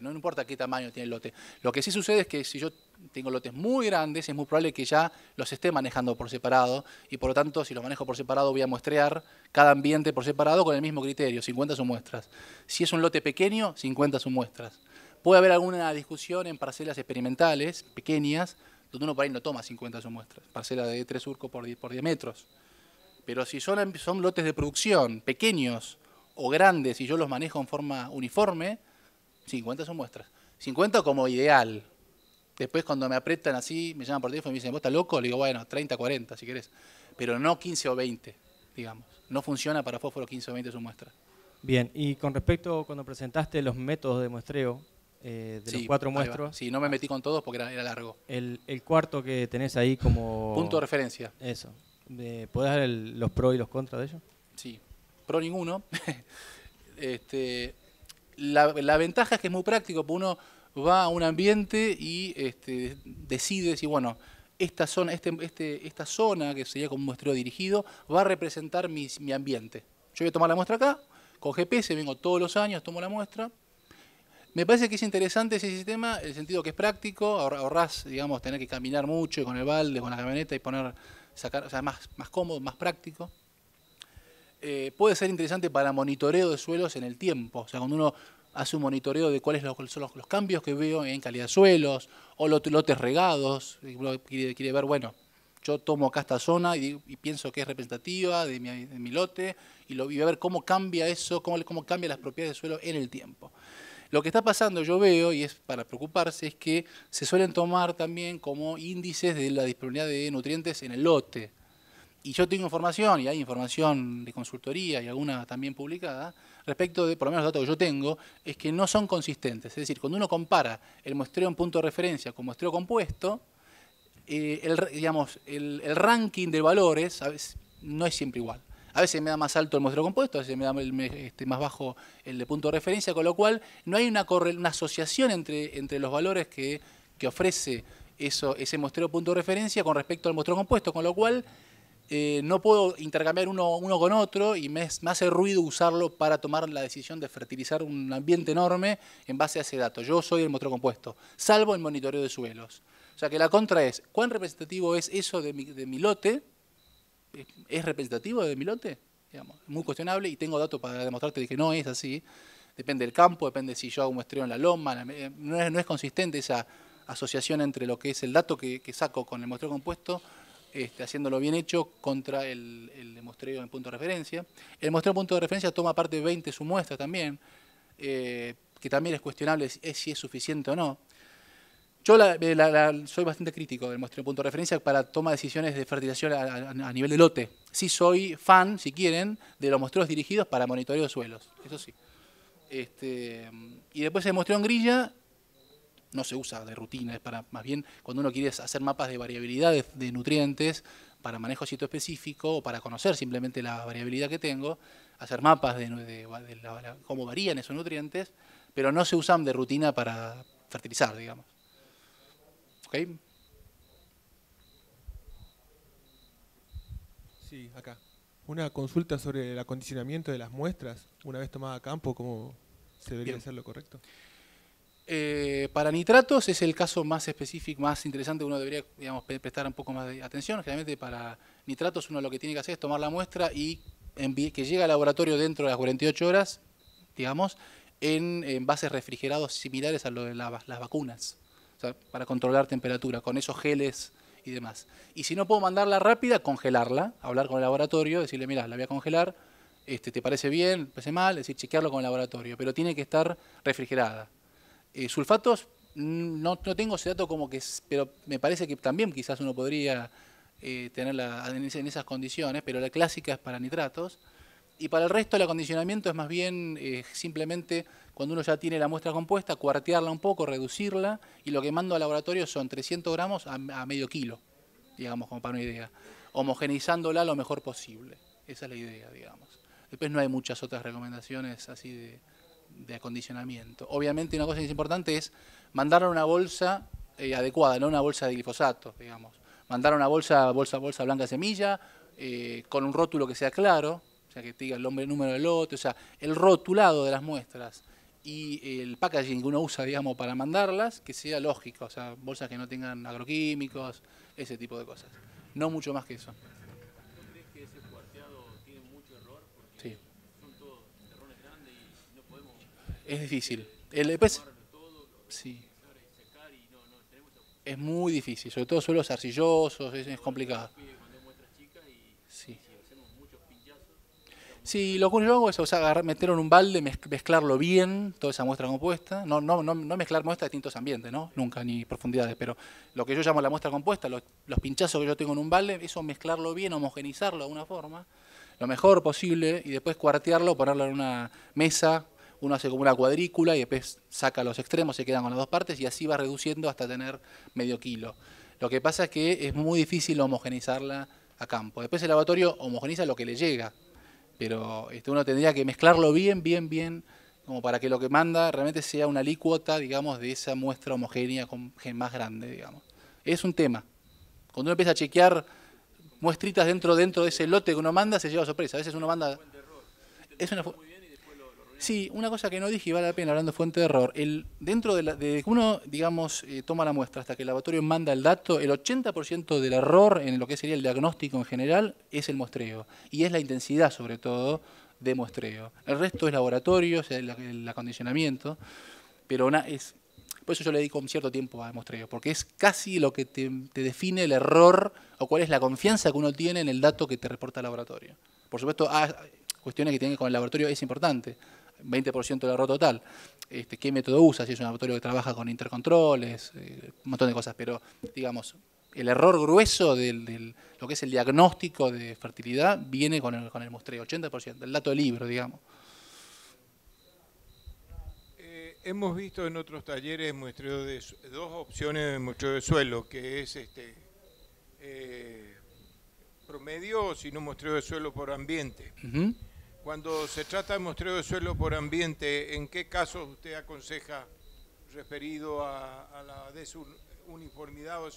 No importa qué tamaño tiene el lote. Lo que sí sucede es que si yo tengo lotes muy grandes, es muy probable que ya los esté manejando por separado y por lo tanto, si los manejo por separado, voy a muestrear cada ambiente por separado con el mismo criterio, 50 submuestras. Si es un lote pequeño, 50 submuestras. Puede haber alguna discusión en parcelas experimentales, pequeñas, donde uno por ahí no toma 50 submuestras, parcela de 3 surcos por 10 metros. Pero si son lotes de producción pequeños o grandes y yo los manejo en forma uniforme, 50 son muestras. 50 como ideal. Después cuando me apretan así, me llaman por teléfono y me dicen, ¿vos estás loco? Le digo, bueno, 30, 40 si querés. Pero no 15 o 20, digamos. No funciona para fósforo 15 o 20 son muestras. Bien, y con respecto cuando presentaste los métodos de muestreo de los 4 muestros... Sí, no me metí con todos porque era largo. El cuarto que tenés ahí como... Punto de referencia. Eso. ¿Podés dar los pros y los contras de ello? Sí, pro ninguno. La ventaja es que es muy práctico, porque uno va a un ambiente y decide si, bueno, esta zona, esta zona, que sería como un muestreo dirigido, va a representar mi ambiente. Yo voy a tomar la muestra acá, con GPS vengo todos los años, tomo la muestra. Me parece que es interesante ese sistema, en el sentido que es práctico, ahorrás, digamos, tener que caminar mucho con el balde, con la camioneta y sacar, o sea, más cómodo, más práctico. Puede ser interesante para monitoreo de suelos en el tiempo, o sea, cuando uno hace un monitoreo de cuáles son los cambios que veo en calidad de suelos, o lotes regados, uno quiere ver, bueno, yo tomo acá esta zona y pienso que es representativa de mi lote, y voy a ver cómo cambia eso, cómo cambian las propiedades del suelo en el tiempo. Lo que está pasando, yo veo, y es para preocuparse, es que se suelen tomar también como índices de la disponibilidad de nutrientes en el lote. Y yo tengo información, y hay información de consultoría y alguna también publicada, respecto de, por lo menos los datos que yo tengo, es que no son consistentes. Es decir, cuando uno compara el muestreo en punto de referencia con muestreo compuesto, el ranking de valores no es siempre igual. A veces me da más alto el muestreo compuesto, a veces me da más bajo el de punto de referencia, con lo cual no hay una asociación entre los valores que ofrece ese muestreo punto de referencia con respecto al muestreo compuesto, con lo cual no puedo intercambiar uno con otro y me hace ruido usarlo para tomar la decisión de fertilizar un ambiente enorme en base a ese dato. Yo soy el muestreo compuesto, salvo el monitoreo de suelos. O sea que la contra es, ¿cuán representativo es eso de mi lote? ¿Es representativo de mi lote? Digamos, es muy cuestionable y tengo datos para demostrarte de que no es así. Depende del campo, depende si yo hago un muestreo en la loma. No es consistente esa asociación entre lo que es el dato que saco con el muestreo compuesto, haciéndolo bien hecho, contra el muestreo en punto de referencia. El muestreo en punto de referencia toma parte de 20 submuestras también, que también es cuestionable si es suficiente o no. Yo soy bastante crítico del muestreo en punto de referencia para toma de decisiones de fertilización a nivel de lote. Sí soy fan, si quieren, de los muestreos dirigidos para monitoreo de suelos, eso sí. Y después el muestreo en grilla no se usa de rutina, es para más bien cuando uno quiere hacer mapas de variabilidad de nutrientes para manejo sitio específico o para conocer simplemente la variabilidad que tengo, hacer mapas de cómo varían esos nutrientes, pero no se usan de rutina para fertilizar, digamos. ¿Ok? Sí, acá. Una consulta sobre el acondicionamiento de las muestras, una vez tomada a campo, ¿Se debería hacer lo correcto? Para nitratos es el caso más específico, más interesante, uno debería, digamos, prestar un poco más de atención. Generalmente para nitratos uno lo que tiene que hacer es tomar la muestra y que llegue al laboratorio dentro de las 48 horas, digamos, en envases refrigerados similares a lo de las vacunas, o sea, para controlar temperatura, con esos geles y demás. Y si no puedo mandarla rápida, congelarla, hablar con el laboratorio, decirle, mira, la voy a congelar, ¿te parece bien? ¿Te parece mal? Es decir, chequearlo con el laboratorio, pero tiene que estar refrigerada. Sulfatos, no tengo ese dato como que, pero me parece que también quizás uno podría tenerla en esas condiciones, pero la clásica es para nitratos. Y para el resto el acondicionamiento es más bien simplemente cuando uno ya tiene la muestra compuesta, cuartearla un poco, reducirla, y lo que mando al laboratorio son 300 gramos a medio kilo, digamos, como para una idea, homogeneizándola lo mejor posible. Esa es la idea, digamos. Después no hay muchas otras recomendaciones así de acondicionamiento. Obviamente una cosa que es importante es mandar una bolsa adecuada, no una bolsa de glifosato, digamos. Mandar una bolsa blanca de semilla, con un rótulo que sea claro, o sea, que te diga el número del lote, o sea, el rotulado de las muestras y el packaging que uno usa, digamos, para mandarlas, que sea lógico, o sea, bolsas que no tengan agroquímicos, ese tipo de cosas. No mucho más que eso. ¿No crees que ese cuarteado tiene mucho error? Porque sí, son todos terrones grandes y no podemos... Es difícil. Después, sí. Es muy difícil, sobre todo suelos arcillosos, es complicado. Sí. Sí, lo que yo hago es, o sea, meterlo en un balde, mezclarlo bien, toda esa muestra compuesta. No mezclar muestras de distintos ambientes, ¿no? Nunca, ni profundidades, pero lo que yo llamo la muestra compuesta, los pinchazos que yo tengo en un balde, eso mezclarlo bien, homogenizarlo de alguna forma, lo mejor posible, y después cuartearlo, ponerlo en una mesa. Uno hace como una cuadrícula y después saca los extremos, se quedan con las dos partes y así va reduciendo hasta tener medio kilo. Lo que pasa es que es muy difícil homogeneizarla a campo. Después el laboratorio homogeniza lo que le llega, pero uno tendría que mezclarlo bien, como para que lo que manda realmente sea una alícuota, digamos, de esa muestra homogénea más grande, digamos. Es un tema. Cuando uno empieza a chequear muestritas dentro de ese lote que uno manda, se lleva sorpresa. A veces uno manda... Sí, una cosa que no dije y vale la pena hablando de fuente de error. Dentro de que uno, digamos, toma la muestra hasta que el laboratorio manda el dato, el 80% del error en lo que sería el diagnóstico en general es el muestreo. Y es la intensidad, sobre todo, de muestreo. El resto es laboratorio, o sea, el acondicionamiento. Pero por eso yo le dedico un cierto tiempo al muestreo, porque es casi lo que te define el error o cuál es la confianza que uno tiene en el dato que te reporta el laboratorio. Por supuesto, cuestiones que tienen con el laboratorio es importante. 20% del error total. ¿Qué método usa? Si es un laboratorio que trabaja con intercontroles, un montón de cosas, pero digamos, el error grueso de lo que es el diagnóstico de fertilidad viene con el muestreo, 80%, el dato del libro, digamos. Hemos visto en otros talleres muestreo dos opciones de muestreo de suelo, que es promedio o si no muestreo de suelo por ambiente. Cuando se trata de muestreo de suelo por ambiente, ¿en qué casos usted aconseja referido a la desuniformidad o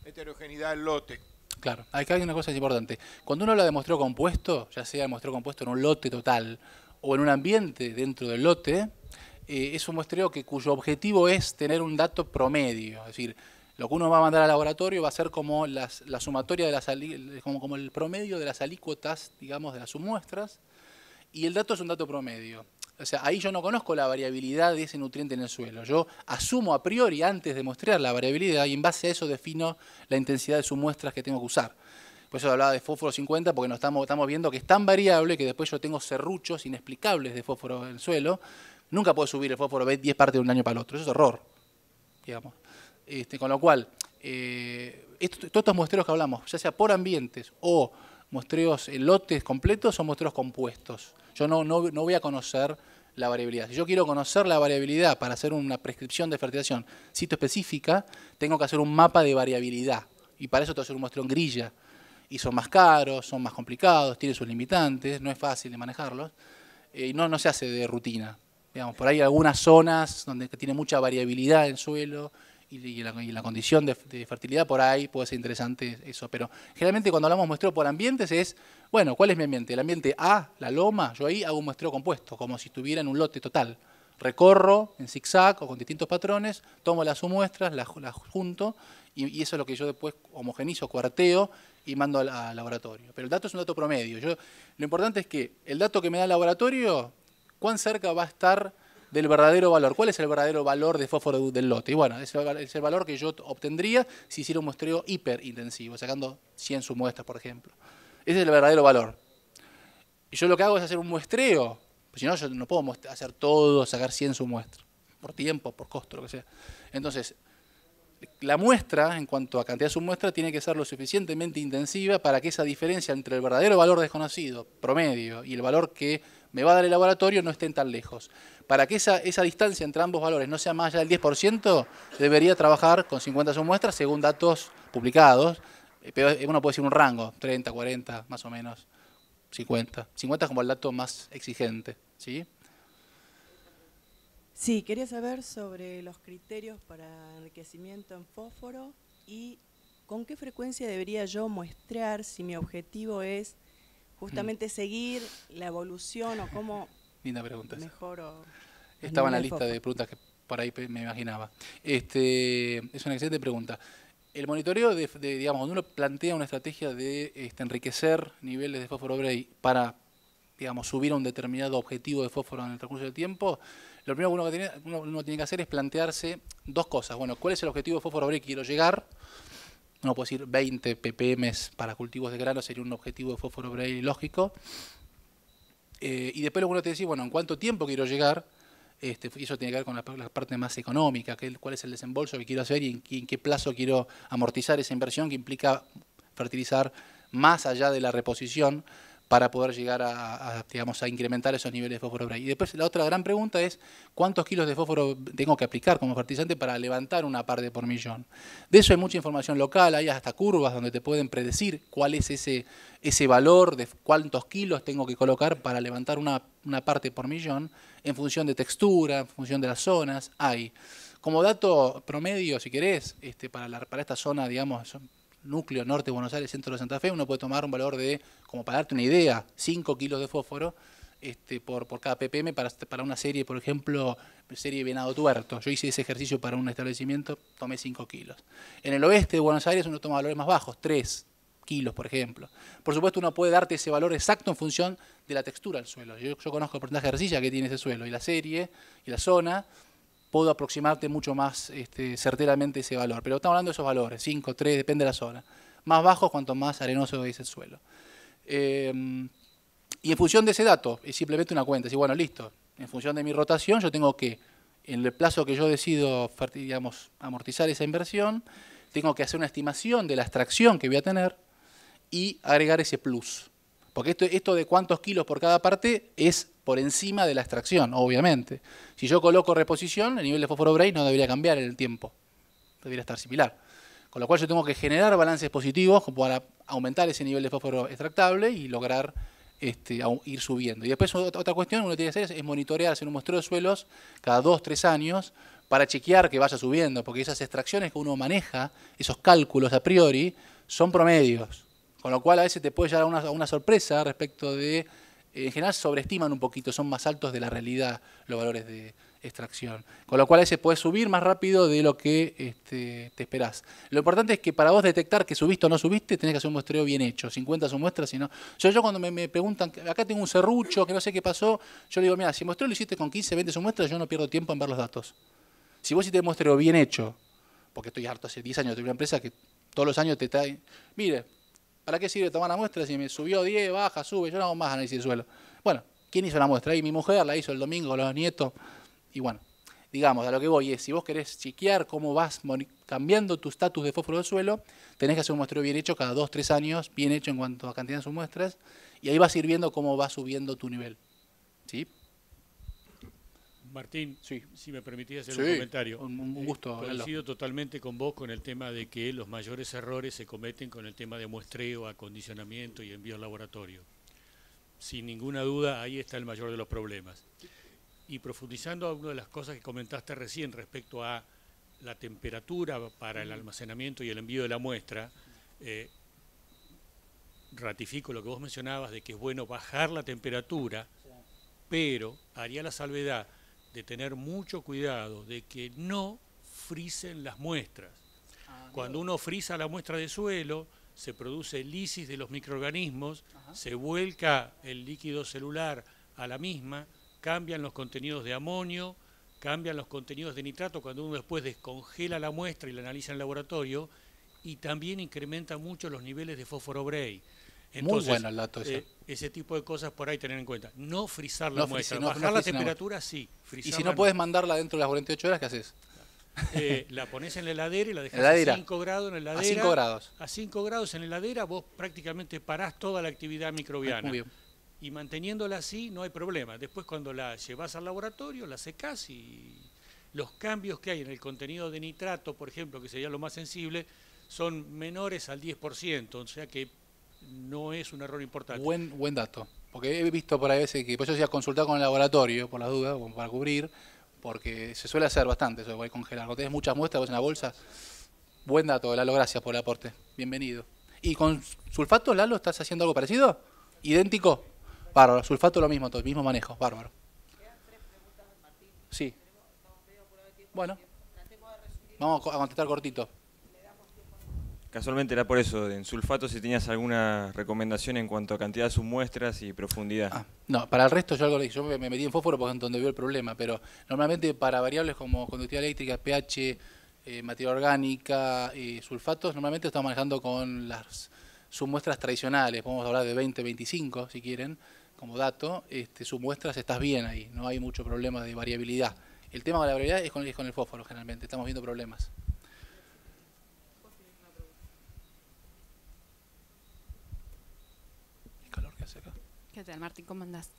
heterogeneidad del lote? Claro, acá hay una cosa importante. Cuando uno habla de muestreo compuesto, ya sea muestreo compuesto en un lote total o en un ambiente dentro del lote, es un muestreo cuyo objetivo es tener un dato promedio, es decir, lo que uno va a mandar al laboratorio va a ser como la sumatoria de como el promedio de las alícuotas, digamos, de las submuestras, y el dato es un dato promedio. O sea, ahí yo no conozco la variabilidad de ese nutriente en el suelo. Yo asumo a priori, antes de mostrar la variabilidad, y en base a eso defino la intensidad de submuestras que tengo que usar. Por eso hablaba de fósforo 50, porque estamos viendo que es tan variable que después yo tengo serruchos inexplicables de fósforo en el suelo. Nunca puedo subir el fósforo 10 partes de un año para el otro. Eso es error, digamos. Con lo cual, todos estos muestreos que hablamos, ya sea por ambientes o muestreos en lotes completos, son muestreos compuestos. Yo no voy a conocer la variabilidad. Si yo quiero conocer la variabilidad para hacer una prescripción de fertilización sitoespecífica, tengo que hacer un mapa de variabilidad. Y para eso tengo que hacer un muestreo en grilla. Y son más caros, son más complicados, tienen sus limitantes, no es fácil de manejarlos. Y no se hace de rutina. Digamos, por ahí hay algunas zonas donde tiene mucha variabilidad en suelo y la condición de fertilidad, por ahí puede ser interesante eso. Pero generalmente cuando hablamos muestreo por ambientes es, bueno, ¿cuál es mi ambiente? El ambiente A, la loma, yo ahí hago un muestreo compuesto, como si estuviera en un lote total. Recorro en zigzag o con distintos patrones, tomo las submuestras, las junto, y eso es lo que yo después homogenizo, cuarteo y mando al laboratorio. Pero el dato es un dato promedio. Lo importante es que el dato que me da el laboratorio, ¿cuán cerca va a estar del verdadero valor? ¿Cuál es el verdadero valor de fósforo del lote? Y bueno, es el valor que yo obtendría si hiciera un muestreo hiperintensivo, sacando 100 submuestras, por ejemplo. Ese es el verdadero valor. Y yo lo que hago es hacer un muestreo, pues si no, yo no puedo hacer todo, sacar 100 submuestras, por tiempo, por costo, lo que sea. Entonces, la muestra, en cuanto a cantidad de submuestra, tiene que ser lo suficientemente intensiva para que esa diferencia entre el verdadero valor desconocido, promedio, y el valor que me va a dar el laboratorio no estén tan lejos. Para que esa distancia entre ambos valores no sea más allá del 10%, debería trabajar con 50 submuestras según datos publicados. Pero uno puede decir un rango, 30, 40, más o menos, 50. 50 es como el dato más exigente, ¿sí? Sí, quería saber sobre los criterios para enriquecimiento en fósforo y con qué frecuencia debería yo muestrear si mi objetivo es justamente seguir la evolución o cómo Linda pregunta. mejoro. Estaba en la lista de preguntas que por ahí me imaginaba. Es una excelente pregunta. El monitoreo, digamos, cuando uno plantea una estrategia de enriquecer niveles de fósforo Bray para, digamos, subir a un determinado objetivo de fósforo en el transcurso del tiempo, lo primero que uno tiene que hacer es plantearse dos cosas. Bueno, ¿cuál es el objetivo de fósforo Bray que quiero llegar? Uno puede decir 20 ppm para cultivos de grano sería un objetivo de fósforo Bray lógico. Y después lo que uno tiene que decir, bueno, ¿en cuánto tiempo quiero llegar? Y eso tiene que ver con la parte más económica, cuál es el desembolso que quiero hacer y en qué plazo quiero amortizar esa inversión que implica fertilizar más allá de la reposición para poder llegar digamos, a incrementar esos niveles de fósforo Bray. Y después la otra gran pregunta es cuántos kilos de fósforo tengo que aplicar como fertilizante para levantar una parte por millón. De eso hay mucha información local, hay hasta curvas donde te pueden predecir cuál es ese valor de cuántos kilos tengo que colocar para levantar una parte por millón en función de textura, en función de las zonas. Hay como dato promedio, si querés, para esta zona, digamos, núcleo norte de Buenos Aires, centro de Santa Fe, uno puede tomar un valor de, como para darte una idea, 5 kilos de fósforo por cada ppm para una serie, por ejemplo, serie Venado Tuerto. Yo hice ese ejercicio para un establecimiento, tomé 5 kilos. En el oeste de Buenos Aires uno toma valores más bajos, 3 kilos, por ejemplo. Por supuesto, uno puede darte ese valor exacto en función de la textura del suelo. Yo conozco el porcentaje de arcilla que tiene ese suelo y la serie y la zona, puedo aproximarte mucho más certeramente ese valor. Pero estamos hablando de esos valores, 5, 3, depende de la zona. Más bajos cuanto más arenoso es el suelo. Y en función de ese dato, es simplemente una cuenta. Si bueno, listo, en función de mi rotación, yo tengo que, en el plazo que yo decido, digamos, amortizar esa inversión, tengo que hacer una estimación de la extracción que voy a tener y agregar ese plus. Porque esto de cuántos kilos por cada parte es por encima de la extracción, obviamente. Si yo coloco reposición, el nivel de fósforo Bray no debería cambiar en el tiempo. Debería estar similar. Con lo cual yo tengo que generar balances positivos para aumentar ese nivel de fósforo extractable y lograr ir subiendo. Y después otra cuestión que uno tiene que hacer es monitorear, hacer un muestreo de suelos cada 2 o 3 años para chequear que vaya subiendo, porque esas extracciones que uno maneja, esos cálculos a priori, son promedios. Con lo cual a veces te puede llegar a una sorpresa respecto de, en general sobreestiman un poquito, son más altos de la realidad los valores de extracción. Con lo cual a veces puedes subir más rápido de lo que te esperás. Lo importante es que para vos detectar que subiste o no subiste, tenés que hacer un muestreo bien hecho, 50 son muestras, si no. Yo cuando me preguntan, acá tengo un serrucho, que no sé qué pasó, yo le digo, mira, si el muestreo lo hiciste con 15, 20 muestras, yo no pierdo tiempo en ver los datos. Si vos hiciste el muestreo bien hecho, porque estoy harto, hace 10 años de una empresa que todos los años te trae, mire, ¿para qué sirve tomar la muestra si me subió 10, baja, sube? Yo no hago más análisis de suelo. Bueno, ¿quién hizo la muestra? Ahí mi mujer la hizo el domingo con los nietos. Y bueno, digamos, a lo que voy es, si vos querés chequear cómo vas cambiando tu estatus de fósforo del suelo, tenés que hacer un muestreo bien hecho cada 2 o 3 años, bien hecho en cuanto a cantidad de sus muestras, y ahí vas a ir viendo cómo va subiendo tu nivel. ¿Sí? Martín, sí, si me permitís hacer sí, un comentario. Un gusto. Coincido totalmente con vos con el tema de que los mayores errores se cometen con el tema de muestreo, acondicionamiento y envío al laboratorio. Sin ninguna duda, ahí está el mayor de los problemas. Y profundizando a una de las cosas que comentaste recién respecto a la temperatura para el almacenamiento y el envío de la muestra, ratifico lo que vos mencionabas de que es bueno bajar la temperatura, pero haría la salvedad de tener mucho cuidado de que no frisen las muestras. Cuando uno frisa la muestra de suelo, se produce lisis de los microorganismos, se vuelca el líquido celular a la misma, cambian los contenidos de amonio, cambian los contenidos de nitrato cuando uno después descongela la muestra y la analiza en el laboratorio, y también incrementa mucho los niveles de fósforo Bray. Entonces, muy bueno el dato ese tipo de cosas por ahí tener en cuenta. No frizar la muestra, bajar no la temperatura sí. Y si no puedes mandarla dentro de las 48 horas, ¿qué haces? La pones en la heladera y la dejas a 5 grados en la heladera. A 5 grados. A 5 grados en la heladera vos prácticamente parás toda la actividad microbiana. Muy bien. Y manteniéndola así no hay problema. Después cuando la llevas al laboratorio, la secás y los cambios que hay en el contenido de nitrato, por ejemplo, que sería lo más sensible, son menores al 10%, o sea que no es un error importante. Buen dato, porque he visto por ahí veces que, pues yo decía consultar con el laboratorio, por las dudas, como para cubrir, porque se suele hacer bastante eso de congelar. Cuando tenés muchas muestras vos en la bolsa, buen dato, Lalo, gracias por el aporte, bienvenido. ¿Y con sulfato, Lalo, estás haciendo algo parecido? ¿Idéntico? Bárbaro, sulfato lo mismo, todo el mismo manejo, bárbaro. Sí. Bueno, vamos a contestar cortito. Casualmente era por eso, en sulfato si tenías alguna recomendación en cuanto a cantidad de submuestras y profundidad. No, para el resto yo me metí en fósforo porque es donde veo el problema, pero normalmente para variables como conductividad eléctrica, pH, materia orgánica, sulfatos, normalmente estamos manejando con las submuestras tradicionales, podemos hablar de 20, 25 si quieren, como dato, submuestras estás bien ahí, no hay mucho problema de variabilidad. El tema de la variabilidad es con el fósforo generalmente, estamos viendo problemas. ¿Qué tal, Martín? ¿Cómo andás?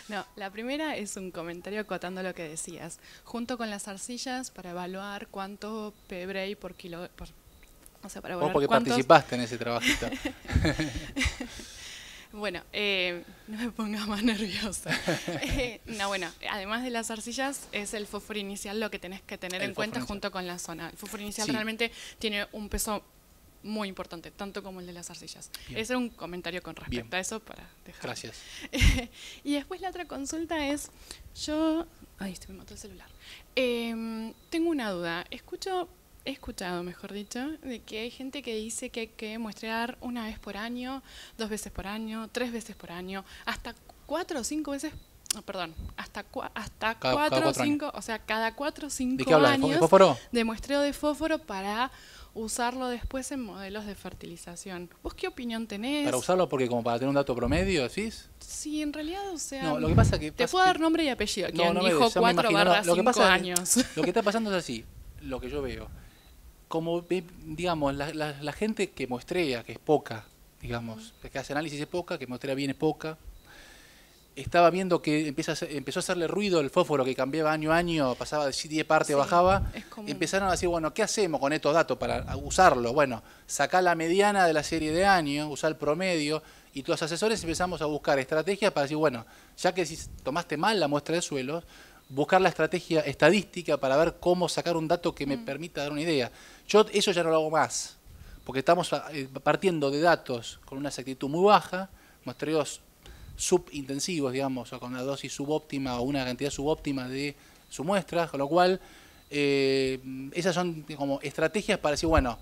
No, la primera es un comentario acotando lo que decías. Junto con las arcillas, para evaluar cuánto P-Bray por kilo... o sea, para evaluar vos porque participaste en ese trabajito. Bueno, no me pongas más nerviosa. No, bueno, además de las arcillas, es el fósforo inicial lo que tenés que tener en cuenta junto con la zona. El fósforo inicial realmente tiene un peso muy importante, tanto como el de las arcillas. Ese era un comentario con respecto a eso para dejar. Gracias. Y después la otra consulta es, ay, se me mató el celular. Tengo una duda. He escuchado, mejor dicho, de que hay gente que dice que hay que muestrear una vez por año, 2 veces por año, 3 veces por año, hasta 4 o 5 veces, hasta 4 o 5, o sea, cada 4 o 5 años de muestreo de fósforo para usarlo después en modelos de fertilización. ¿Vos qué opinión tenés? ¿Para usarlo porque como para tener un dato promedio, decís? Sí, en realidad, o sea, no, lo que pasa que te puedo dar nombre y apellido. Quien dijo 4/5 años. Lo que está pasando es así, lo que yo veo. Como, digamos, la gente que muestrea, que es poca, digamos, que hace análisis es poca, que muestrea bien es poca, estaba viendo que empezó a hacerle ruido el fósforo que cambiaba año a año, pasaba de 10 partes, bajaba, empezaron a decir, bueno, ¿qué hacemos con estos datos para usarlo? Bueno, sacar la mediana de la serie de años, usar el promedio, y los asesores empezamos a buscar estrategias para decir, bueno, ya que si tomaste mal la muestra de suelos, buscar la estrategia estadística para ver cómo sacar un dato que me permita dar una idea. Yo eso ya no lo hago más, porque estamos partiendo de datos con una exactitud muy baja, muestreos subintensivos, digamos, o con una dosis subóptima o una cantidad subóptima de su muestra, con lo cual esas son como estrategias para decir, bueno,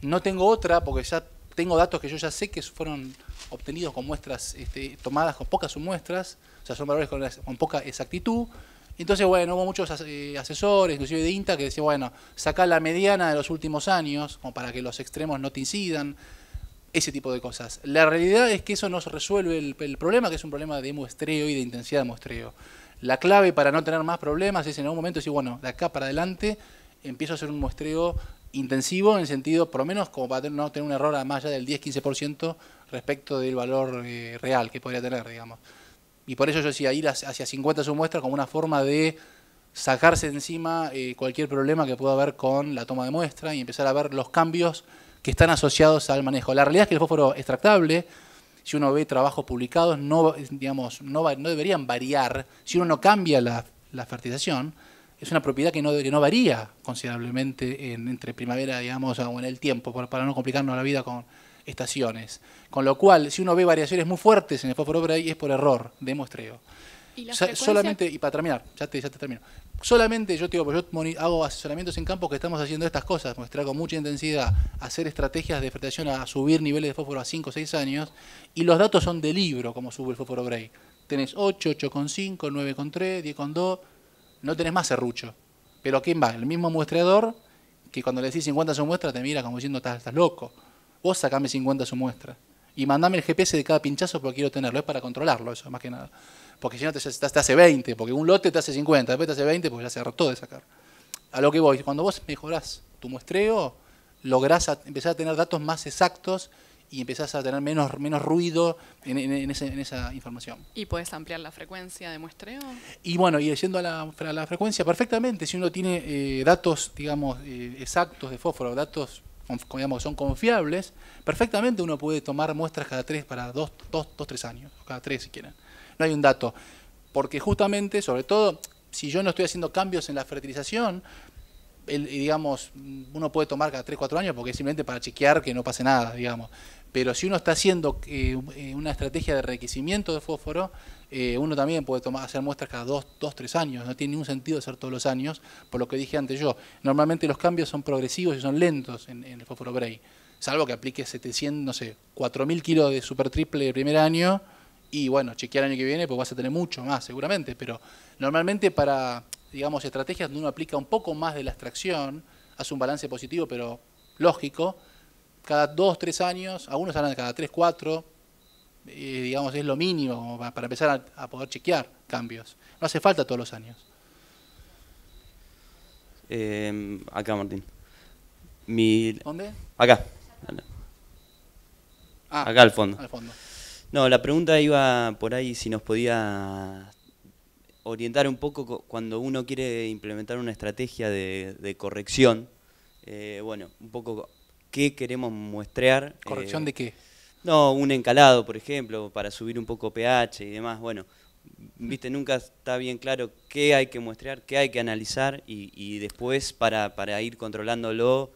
no tengo otra porque ya tengo datos que yo ya sé que fueron obtenidos con muestras tomadas con pocas submuestras, o sea, son valores con poca exactitud. Entonces, bueno, hubo muchos asesores, inclusive de INTA, que decían, bueno, saca la mediana de los últimos años, como para que los extremos no te incidan, ese tipo de cosas. La realidad es que eso no resuelve el problema, que es un problema de muestreo y de intensidad de muestreo. La clave para no tener más problemas es en algún momento decir, bueno, de acá para adelante empiezo a hacer un muestreo intensivo en el sentido, por lo menos, como para no tener un error a más allá del 10-15% respecto del valor real que podría tener, digamos. Y por eso yo decía ir hacia 50 submuestras como una forma de sacarse de encima cualquier problema que pueda haber con la toma de muestra y empezar a ver los cambios que están asociados al manejo. La realidad es que el fósforo extractable, si uno ve trabajos publicados, no deberían variar. Si uno no cambia la fertilización, es una propiedad que no varía considerablemente entre primavera, digamos, o en el tiempo, para no complicarnos la vida con estaciones. Con lo cual, si uno ve variaciones muy fuertes en el fósforo Bray, es por error de muestreo. ¿Y la Solamente, y para terminar, ya te termino. Solamente yo te digo, yo hago asesoramientos en campo que estamos haciendo estas cosas, muestrar con mucha intensidad, hacer estrategias de fertilización a subir niveles de fósforo a 5 o 6 años, y los datos son de libro, como sube el fósforo Bray. Tenés 8, 8,5, 9,3, 10,2, no tenés más serrucho. Pero ¿quién va? El mismo muestreador, que cuando le decís 50 su muestra, te mira como diciendo, estás loco. Vos sacame 50 su muestra. Y mandame el GPS de cada pinchazo porque quiero tenerlo. Es para controlarlo eso, más que nada. Porque si no te hace 20, porque un lote te hace 50, después te hace 20, porque ya se hartó de sacar. A lo que voy, cuando vos mejorás tu muestreo, lográs empezar a tener datos más exactos y empezás a tener menos ruido en esa información. ¿Y podés ampliar la frecuencia de muestreo? Y bueno, y yendo a la frecuencia, perfectamente, si uno tiene datos, digamos, exactos de fósforo, datos digamos, son confiables, perfectamente uno puede tomar muestras cada 3 años, o cada 3 si quieren. No hay un dato, porque justamente, sobre todo, si yo no estoy haciendo cambios en la fertilización, digamos, uno puede tomar cada 3 o 4 años porque es simplemente para chequear que no pase nada, digamos. Pero si uno está haciendo una estrategia de enriquecimiento de fósforo, uno también puede hacer muestras cada 2 o 3 años. No tiene ningún sentido hacer todos los años, por lo que dije antes yo. Normalmente los cambios son progresivos y son lentos en el fósforo Bray. Salvo que aplique 700, no sé, 4.000 kilos de super triple el primer año y bueno, chequear el año que viene pues vas a tener mucho más seguramente. Pero normalmente para, digamos, estrategias donde uno aplica un poco más de la extracción, hace un balance positivo pero lógico, cada 2 o 3 años, algunos hablan de cada 3 o 4, digamos, es lo mínimo para empezar a poder chequear cambios. No hace falta todos los años. Acá, Martín. ¿Dónde? Acá. Acá al fondo. Al fondo. No, la pregunta iba por ahí si nos podía orientar un poco cuando uno quiere implementar una estrategia de corrección. Bueno, un poco qué queremos muestrear. ¿Corrección de qué? No, un encalado, por ejemplo, para subir un poco pH y demás. Bueno, viste, nunca está bien claro qué hay que muestrear, qué hay que analizar y después para ir controlándolo,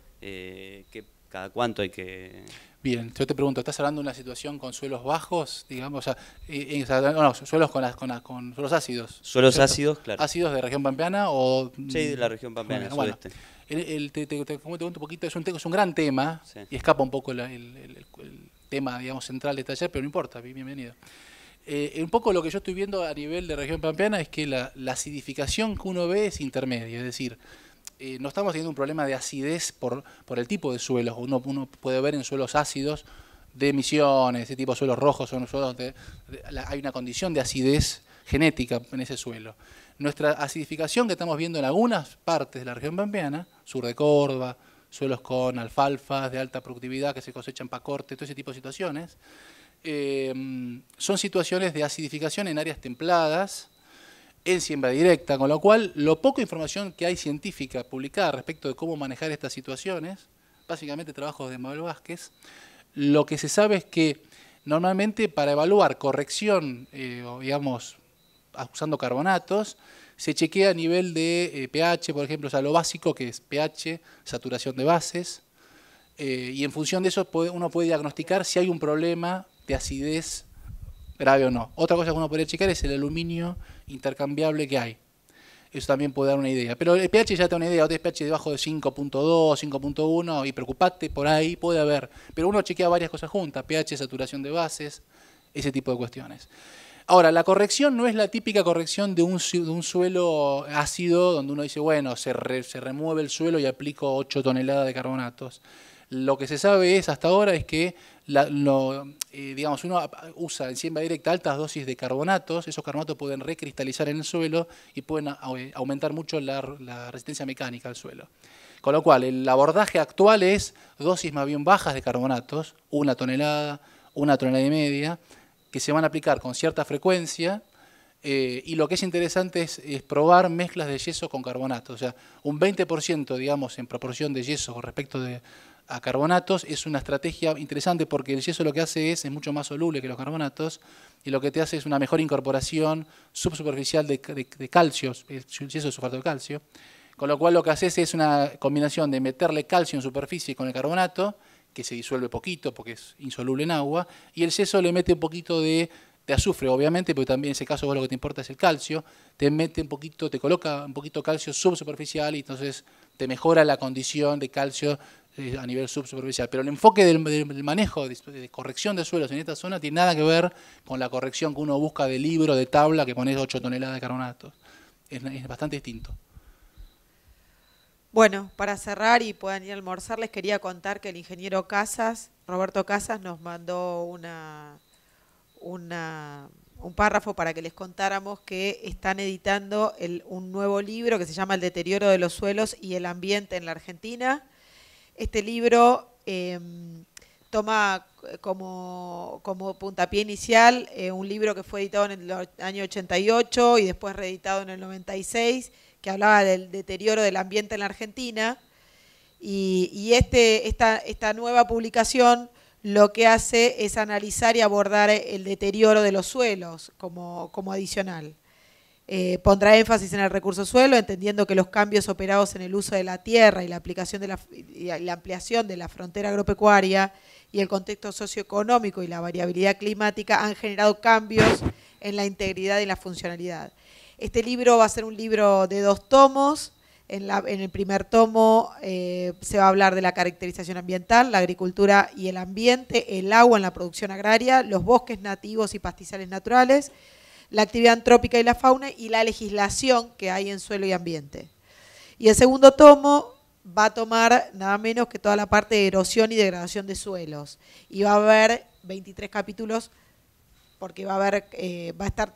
cada cuánto hay que... Bien, yo te pregunto, ¿estás hablando de una situación con suelos bajos, digamos, o sea, no, suelos con suelos ácidos? Suelos ¿cierto? Ácidos, claro. ¿Ácidos de región pampeana o...? Sí, de la región pampeana, bueno, sudeste. Te comento un poquito, es un gran tema, sí. Y escapa un poco el tema, digamos, central de taller, pero no importa, bienvenido. Un poco lo que yo estoy viendo a nivel de región pampeana es que la acidificación que uno ve es intermedia, es decir, no estamos teniendo un problema de acidez por el tipo de suelos. Uno puede ver en suelos ácidos de Misiones, ese tipo de suelos rojos, son suelos donde hay una condición de acidez genética en ese suelo. Nuestra acidificación que estamos viendo en algunas partes de la región pampeana, sur de Córdoba, suelos con alfalfas de alta productividad que se cosechan para corte, todo ese tipo de situaciones, son situaciones de acidificación en áreas templadas, en siembra directa, con lo cual lo poca información que hay científica publicada respecto de cómo manejar estas situaciones, básicamente trabajos de Mabel Vázquez, lo que se sabe es que normalmente para evaluar corrección, digamos, usando carbonatos, se chequea a nivel de pH, por ejemplo, o sea, lo básico que es pH, saturación de bases, y en función de eso uno puede diagnosticar si hay un problema de acidez grave o no. Otra cosa que uno podría checar es el aluminio intercambiable que hay. Eso también puede dar una idea. Pero el pH ya te da una idea, otro pH debajo de 5.2, 5.1, y preocupate, por ahí puede haber. Pero uno chequea varias cosas juntas, pH, saturación de bases, ese tipo de cuestiones. Ahora, la corrección no es la típica corrección de un suelo ácido donde uno dice, bueno, se remueve el suelo y aplico 8 toneladas de carbonatos. Lo que se sabe hasta ahora es que digamos, uno usa en siembra directa altas dosis de carbonatos, esos carbonatos pueden recristalizar en el suelo y pueden aumentar mucho la resistencia mecánica al suelo. Con lo cual, el abordaje actual es dosis más bien bajas de carbonatos, 1 tonelada, 1,5 toneladas, que se van a aplicar con cierta frecuencia, y lo que es interesante es probar mezclas de yeso con carbonato, o sea, un 20%, digamos, en proporción de yeso con respecto a carbonatos es una estrategia interesante porque el yeso lo que hace es mucho más soluble que los carbonatos y lo que te hace es una mejor incorporación subsuperficial de calcio, el yeso es sulfato de calcio, con lo cual lo que haces es una combinación de meterle calcio en superficie con el carbonato, que se disuelve poquito porque es insoluble en agua, y el yeso le mete un poquito de azufre, obviamente, porque también en ese caso vos lo que te importa es el calcio, te mete un poquito, te coloca un poquito de calcio subsuperficial y entonces te mejora la condición de calcio a nivel subsuperficial. Pero el enfoque del manejo de corrección de suelos en esta zona tiene nada que ver con la corrección que uno busca de libro, de tabla, que pones 8 toneladas de carbonato. Es bastante distinto. Bueno, para cerrar y puedan ir a almorzar, les quería contar que el ingeniero Casas, Roberto Casas, nos mandó un párrafo para que les contáramos que están editando un nuevo libro que se llama El deterioro de los suelos y el ambiente en la Argentina. Este libro toma como puntapié inicial un libro que fue editado en el año 88 y después reeditado en el 96, que hablaba del deterioro del ambiente en la Argentina. Y esta nueva publicación lo que hace es analizar y abordar el deterioro de los suelos como adicional. Pondrá énfasis en el recurso suelo, entendiendo que los cambios operados en el uso de la tierra y la aplicación y la ampliación de la frontera agropecuaria y el contexto socioeconómico y la variabilidad climática han generado cambios en la integridad y la funcionalidad. Este libro va a ser un libro de 2 tomos. En el primer tomo se va a hablar de la caracterización ambiental, la agricultura y el ambiente, el agua en la producción agraria, los bosques nativos y pastizales naturales, la actividad antrópica y la fauna y la legislación que hay en suelo y ambiente. Y el segundo tomo va a tomar nada menos que toda la parte de erosión y degradación de suelos. Y va a haber 23 capítulos porque va a estar